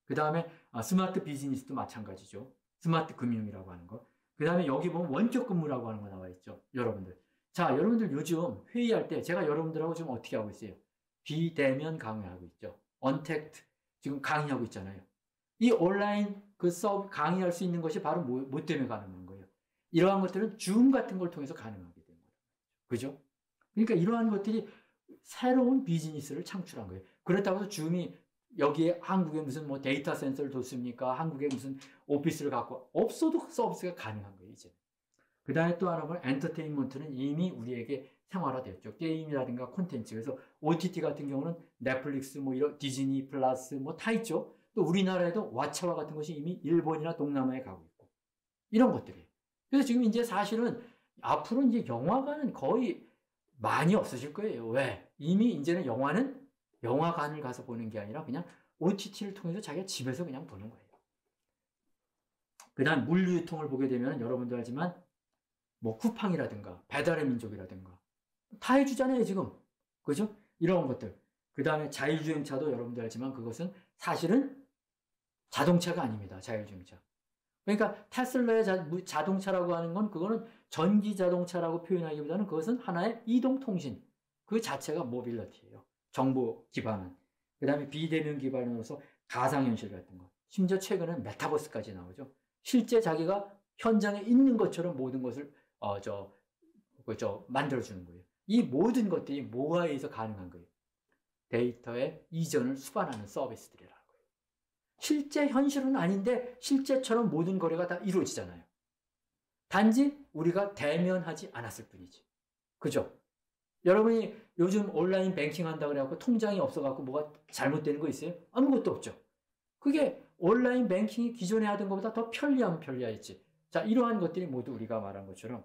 그 다음에 스마트 비즈니스도 마찬가지죠. 스마트 금융이라고 하는 거. 그 다음에 여기 보면 원격 근무라고 하는 거 나와 있죠. 여러분들. 자, 여러분들 요즘 회의할 때 제가 여러분들하고 지금 어떻게 하고 있어요? 비대면 강의하고 있죠. 언택트 지금 강의하고 있잖아요. 이 온라인 강의할 수 있는 것이 바로 뭐 때문에 가능한 거예요? 이러한 것들은 줌 같은 걸 통해서 가능하게 된 거예요. 그죠? 그러니까 이러한 것들이 새로운 비즈니스를 창출한 거예요. 그렇다고 해서 줌이 여기에 한국에 무슨 뭐 데이터 센터를 뒀습니까? 한국에 무슨 오피스를 갖고 없어도 서비스가 가능한 거예요, 이제. 그 다음에 또 하나 보면 엔터테인먼트는 이미 우리에게 생활화됐죠. 게임이라든가 콘텐츠. 그래서 OTT 같은 경우는 넷플릭스, 뭐 이런 디즈니 플러스 뭐 다 있죠. 또 우리나라에도 왓챠와 같은 것이 이미 일본이나 동남아에 가고 있고. 이런 것들이에요. 그래서 지금 이제 사실은 앞으로 이제 영화관은 거의 많이 없어질 거예요. 왜? 이미 이제는 영화는 영화관을 가서 보는 게 아니라 그냥 OTT를 통해서 자기가 집에서 그냥 보는 거예요. 그 다음 물류유통을 보게 되면 여러분도 알지만 뭐 쿠팡이라든가 배달의 민족이라든가 다 해주잖아요 지금. 그죠? 이런 것들. 그 다음에 자율주행차도 여러분도 알지만 그것은 사실은 자동차가 아닙니다. 자율주행차. 그러니까 테슬라의 자동차라고 하는 건 그거는 전기 자동차라고 표현하기보다는 그것은 하나의 이동통신. 그 자체가 모빌리티예요. 정보 기반은. 그 다음에 비대면 기반으로서 가상현실 같은 거. 심지어 최근에는 메타버스까지 나오죠. 실제 자기가 현장에 있는 것처럼 모든 것을 만들어주는 거예요. 이 모든 것들이 뭐에 의해서 가능한 거예요? 데이터의 이전을 수반하는 서비스들이라는 거예요. 실제 현실은 아닌데 실제처럼 모든 거래가 다 이루어지잖아요. 단지 우리가 대면하지 않았을 뿐이지. 그죠? 여러분이 요즘 온라인 뱅킹 한다 그래갖고 통장이 없어갖고 뭐가 잘못되는 거 있어요? 아무것도 없죠. 그게 온라인 뱅킹이 기존에 하던 것보다 더 편리하면 편리하겠지. 자, 이러한 것들이 모두 우리가 말한 것처럼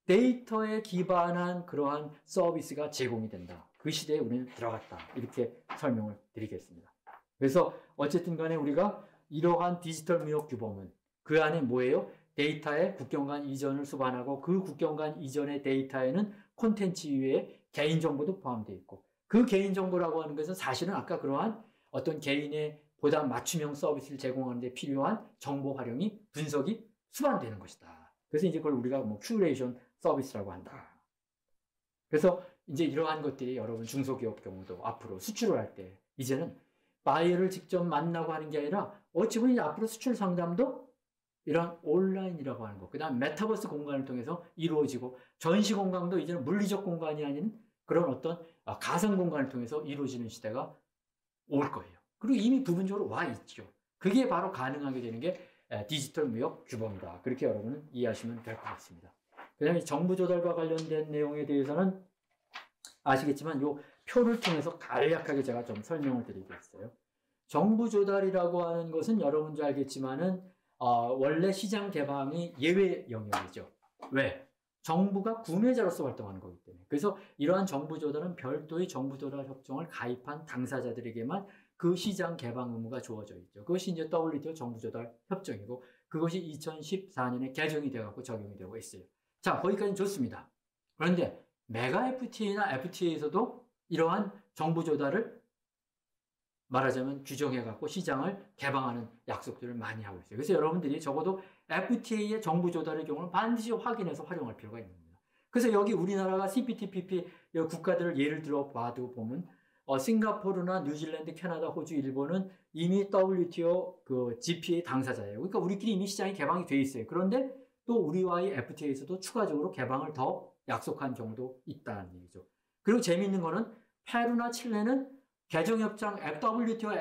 데이터에 기반한 그러한 서비스가 제공이 된다. 그 시대에 우리는 들어갔다. 이렇게 설명을 드리겠습니다. 그래서 어쨌든 간에 우리가 이러한 디지털 무역 규범은 그 안에 뭐예요? 데이터의 국경 간 이전을 수반하고 그 국경 간 이전의 데이터에는 콘텐츠 이외에 개인정보도 포함되어 있고 그 개인정보라고 하는 것은 사실은 아까 그러한 어떤 개인의 보다 맞춤형 서비스를 제공하는 데 필요한 정보 활용이 분석이 수반되는 것이다. 그래서 이제 그걸 우리가 뭐 큐레이션 서비스라고 한다. 그래서 이제 이러한 것들이 여러분 중소기업 경우도 앞으로 수출을 할 때 이제는 바이어를 직접 만나고 하는 게 아니라 어찌 보면 앞으로 수출 상담도 이런 온라인이라고 하는 것, 그 다음 메타버스 공간을 통해서 이루어지고 전시 공간도 이제는 물리적 공간이 아닌 그런 어떤 가상 공간을 통해서 이루어지는 시대가 올 거예요. 그리고 이미 부분적으로 와 있죠. 그게 바로 가능하게 되는 게 디지털 무역 규범이다. 그렇게 여러분은 이해하시면 될 것 같습니다. 그 다음에 정부 조달과 관련된 내용에 대해서는 아시겠지만 이 표를 통해서 간략하게 제가 좀 설명을 드리겠어요. 정부 조달이라고 하는 것은 여러분도 알겠지만은 원래 시장 개방이 예외 영역이죠. 왜? 정부가 구매자로서 활동하는 거기 때문에. 그래서 이러한 정부 조달은 별도의 정부 조달 협정을 가입한 당사자들에게만 그 시장 개방 의무가 주어져 있죠. 그것이 이제 WTO 정부 조달 협정이고 그것이 2014년에 개정이 되어서 적용이 되고 있어요. 자, 거기까지는 좋습니다. 그런데 메가 FTA나 FTA에서도 이러한 정부 조달을 말하자면 규정해갖고 시장을 개방하는 약속들을 많이 하고 있어요. 그래서 여러분들이 적어도 FTA의 정부 조달의 경우는 반드시 확인해서 활용할 필요가 있는 겁니다. 그래서 여기 우리나라가 CPTPP 국가들을 예를 들어 봐도 보면 싱가포르나 뉴질랜드, 캐나다, 호주, 일본은 이미 WTO 그 GPA 당사자예요. 그러니까 우리끼리 이미 시장이 개방이 돼 있어요. 그런데 또 우리와의 FTA에서도 추가적으로 개방을 더 약속한 경우도 있다는 얘기죠. 그리고 재미있는 거는 페루나 칠레는 개정협정 WTO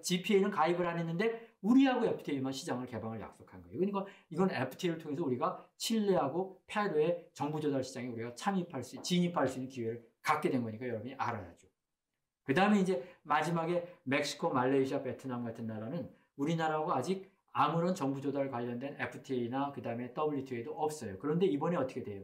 GPA는 가입을 안 했는데 우리하고 FTA만 시장을 개방을 약속한 거예요. 그러니까 이건 FTA를 통해서 우리가 칠레하고 페루의 정부 조달 시장에 우리가 진입할 수 있는 기회를 갖게 된 거니까 여러분이 알아야죠. 그 다음에 이제 마지막에 멕시코, 말레이시아, 베트남 같은 나라는 우리나라하고 아직 아무런 정부 조달 관련된 FTA나 그 다음에 WTO에도 없어요. 그런데 이번에 어떻게 돼요?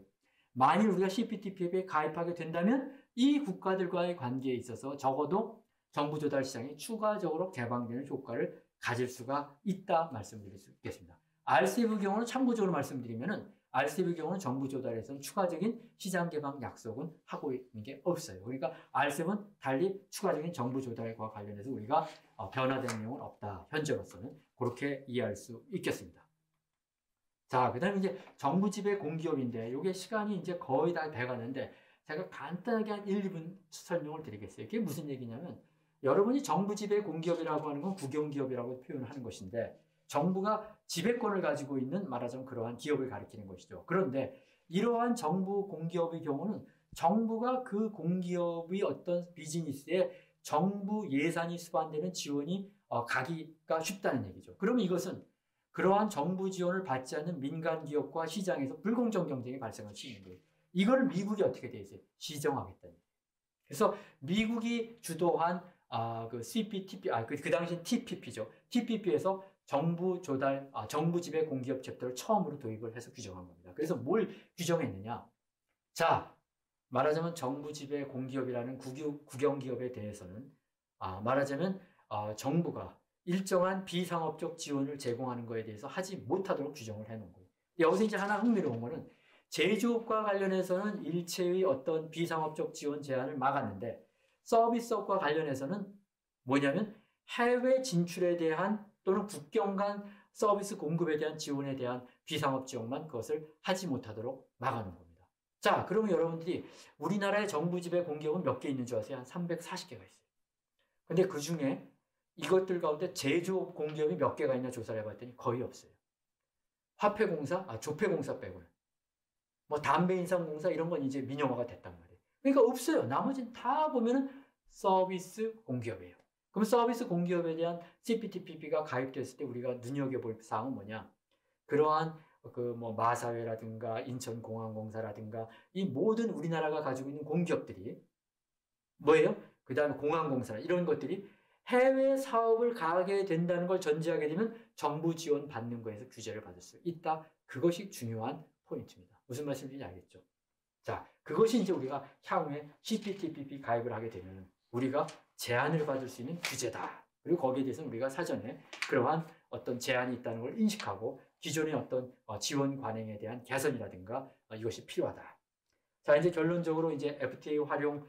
만일 우리가 CPTPP에 가입하게 된다면 이 국가들과의 관계에 있어서 적어도 정부 조달 시장이 추가적으로 개방되는 효과를 가질 수가 있다 말씀드릴 수 있겠습니다. RCEP 경우는 참고적으로 말씀드리면은 RCEP 경우는 정부 조달에서는 추가적인 시장 개방 약속은 하고 있는 게 없어요. 그러니까 RCEP은 달리 추가적인 정부 조달과 관련해서 우리가 변화된 내용은 없다. 현재로서는 그렇게 이해할 수 있겠습니다. 자, 그 다음에 이제 정부 지배 공기업인데 이게 시간이 이제 거의 다 돼가는데 제가 간단하게 한 1, 2분 설명을 드리겠어요. 이게 무슨 얘기냐면 여러분이 정부 지배 공기업이라고 하는 건 국영기업이라고 표현을 하는 것인데 정부가 지배권을 가지고 있는 말하자면 그러한 기업을 가리키는 것이죠. 그런데 이러한 정부 공기업의 경우는 정부가 그 공기업의 어떤 비즈니스에 정부 예산이 수반되는 지원이 가기가 쉽다는 얘기죠. 그러면 이것은 그러한 정부 지원을 받지 않는 민간 기업과 시장에서 불공정 경쟁이 발생할 수 있는 거예요. 이걸 미국이 어떻게 돼 있어요? 시정하겠다는 거예요. 그래서 미국이 주도한 그 CPTP, 그 당시 TPP죠. TPP에서 정부 조달, 정부 지배 공기업 챕터를 처음으로 도입을 해서 규정한 겁니다. 그래서 뭘 규정했느냐? 자, 말하자면 정부 지배 공기업이라는 국영기업에 대해서는 말하자면 정부가 일정한 비상업적 지원을 제공하는 것에 대해서 하지 못하도록 규정을 해놓은 거예요. 여기서 이제 하나 흥미로운 거는 제조업과 관련해서는 일체의 어떤 비상업적 지원 제한을 막았는데 서비스업과 관련해서는 뭐냐면 해외 진출에 대한 또는 국경 간 서비스 공급에 대한 지원에 대한 비상업 지원만 그것을 하지 못하도록 막아놓은 겁니다. 자, 그러면 여러분들이 우리나라의 정부 지배 공기업은 몇 개 있는 줄 아세요? 한 340개가 있어요. 근데 그 중에 이것들 가운데 제조업 공기업이 몇 개가 있나 조사를 해봤더니 거의 없어요. 화폐공사, 조폐공사 빼고는. 뭐 담배인상공사 이런 건 이제 민영화가 됐단 말이에요. 그러니까 없어요. 나머지는 다 보면은 서비스 공기업이에요. 그럼 서비스 공기업에 대한 CPTPP가 가입됐을 때 우리가 눈여겨볼 사항은 뭐냐? 그러한 그 뭐 마사회라든가 인천공항공사라든가 이 모든 우리나라가 가지고 있는 공기업들이 뭐예요? 그 다음에 공항공사 이런 것들이 해외 사업을 가게 된다는 걸 전제하게 되면 정부 지원 받는 거에서 규제를 받을 수 있다. 그것이 중요한 포인트입니다. 무슨 말씀인지 알겠죠? 자, 그것이 이제 우리가 향후에 CPTPP 가입을 하게 되면 우리가 제한을 받을 수 있는 규제다. 그리고 거기에 대해서는 우리가 사전에 그러한 어떤 제한이 있다는 걸 인식하고 기존의 어떤 지원 관행에 대한 개선이라든가 이것이 필요하다. 자, 이제 결론적으로 이제 FTA 활용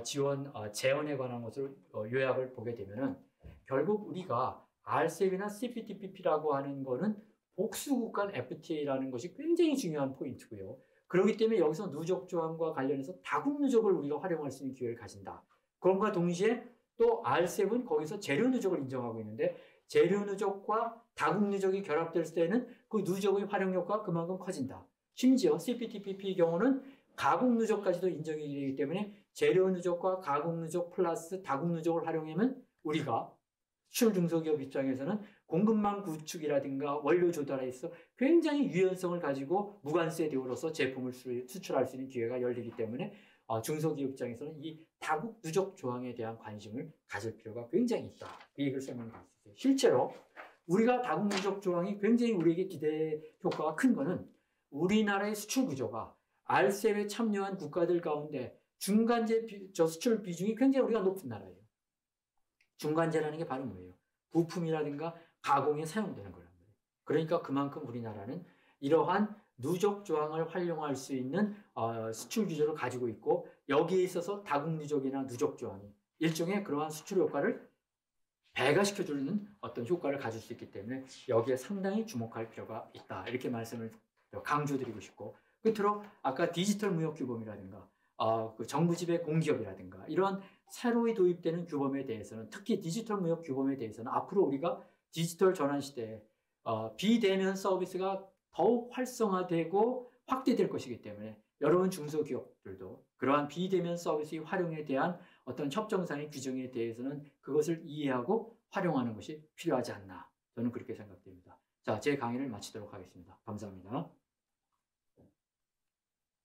지원 재원에 관한 것을 요약을 보게 되면은 결국 우리가 RCEP나 CPTPP라고 하는 거는 복수국 간 FTA라는 것이 굉장히 중요한 포인트고요. 그렇기 때문에 여기서 누적 조항과 관련해서 다국 누적을 우리가 활용할 수 있는 기회를 가진다. 그럼과 동시에 또 RCEP은 거기서 재료 누적을 인정하고 있는데 재료 누적과 다국 누적이 결합될 때는 그 누적의 활용 효과가 그만큼 커진다. 심지어 CPTPP의 경우는 가국 누적까지도 인정이 되기 때문에 재료 누적과 가국 누적 플러스 다국 누적을 활용하면 우리가 수출 중소기업 입장에서는 공급망 구축이라든가 원료 조달에 있어 굉장히 유연성을 가지고 무관세 대우로서 제품을 수출할 수 있는 기회가 열리기 때문에 중소기업 입장에서는 이 다국 누적 조항에 대한 관심을 가질 필요가 굉장히 있다. 이 얘기를 설명드렸어요. 실제로 우리가 다국 누적 조항이 굉장히 우리에게 기대 효과가 큰 거는 우리나라의 수출 구조가 RCEP에 참여한 국가들 가운데 중간재 수출 비중이 굉장히 우리가 높은 나라예요. 중간재라는 게 바로 뭐예요? 부품이라든가 가공에 사용되는 거란 말이에요. 그러니까 그만큼 우리나라는 이러한 누적 조항을 활용할 수 있는 수출 규제를 가지고 있고 여기에 있어서 다국 누적이나 누적 조항이 일종의 그러한 수출 효과를 배가시켜주는 어떤 효과를 가질 수 있기 때문에 여기에 상당히 주목할 필요가 있다. 이렇게 말씀을 강조드리고 싶고 끝으로 아까 디지털 무역 규범이라든가 그 정부 지배 공기업이라든가 이런 새로이 도입되는 규범에 대해서는 특히 디지털 무역 규범에 대해서는 앞으로 우리가 디지털 전환 시대에 비대면 서비스가 더욱 활성화되고 확대될 것이기 때문에 여러분 중소기업들도 그러한 비대면 서비스의 활용에 대한 어떤 협정상의 규정에 대해서는 그것을 이해하고 활용하는 것이 필요하지 않나 저는 그렇게 생각됩니다. 자, 제 강의를 마치도록 하겠습니다. 감사합니다.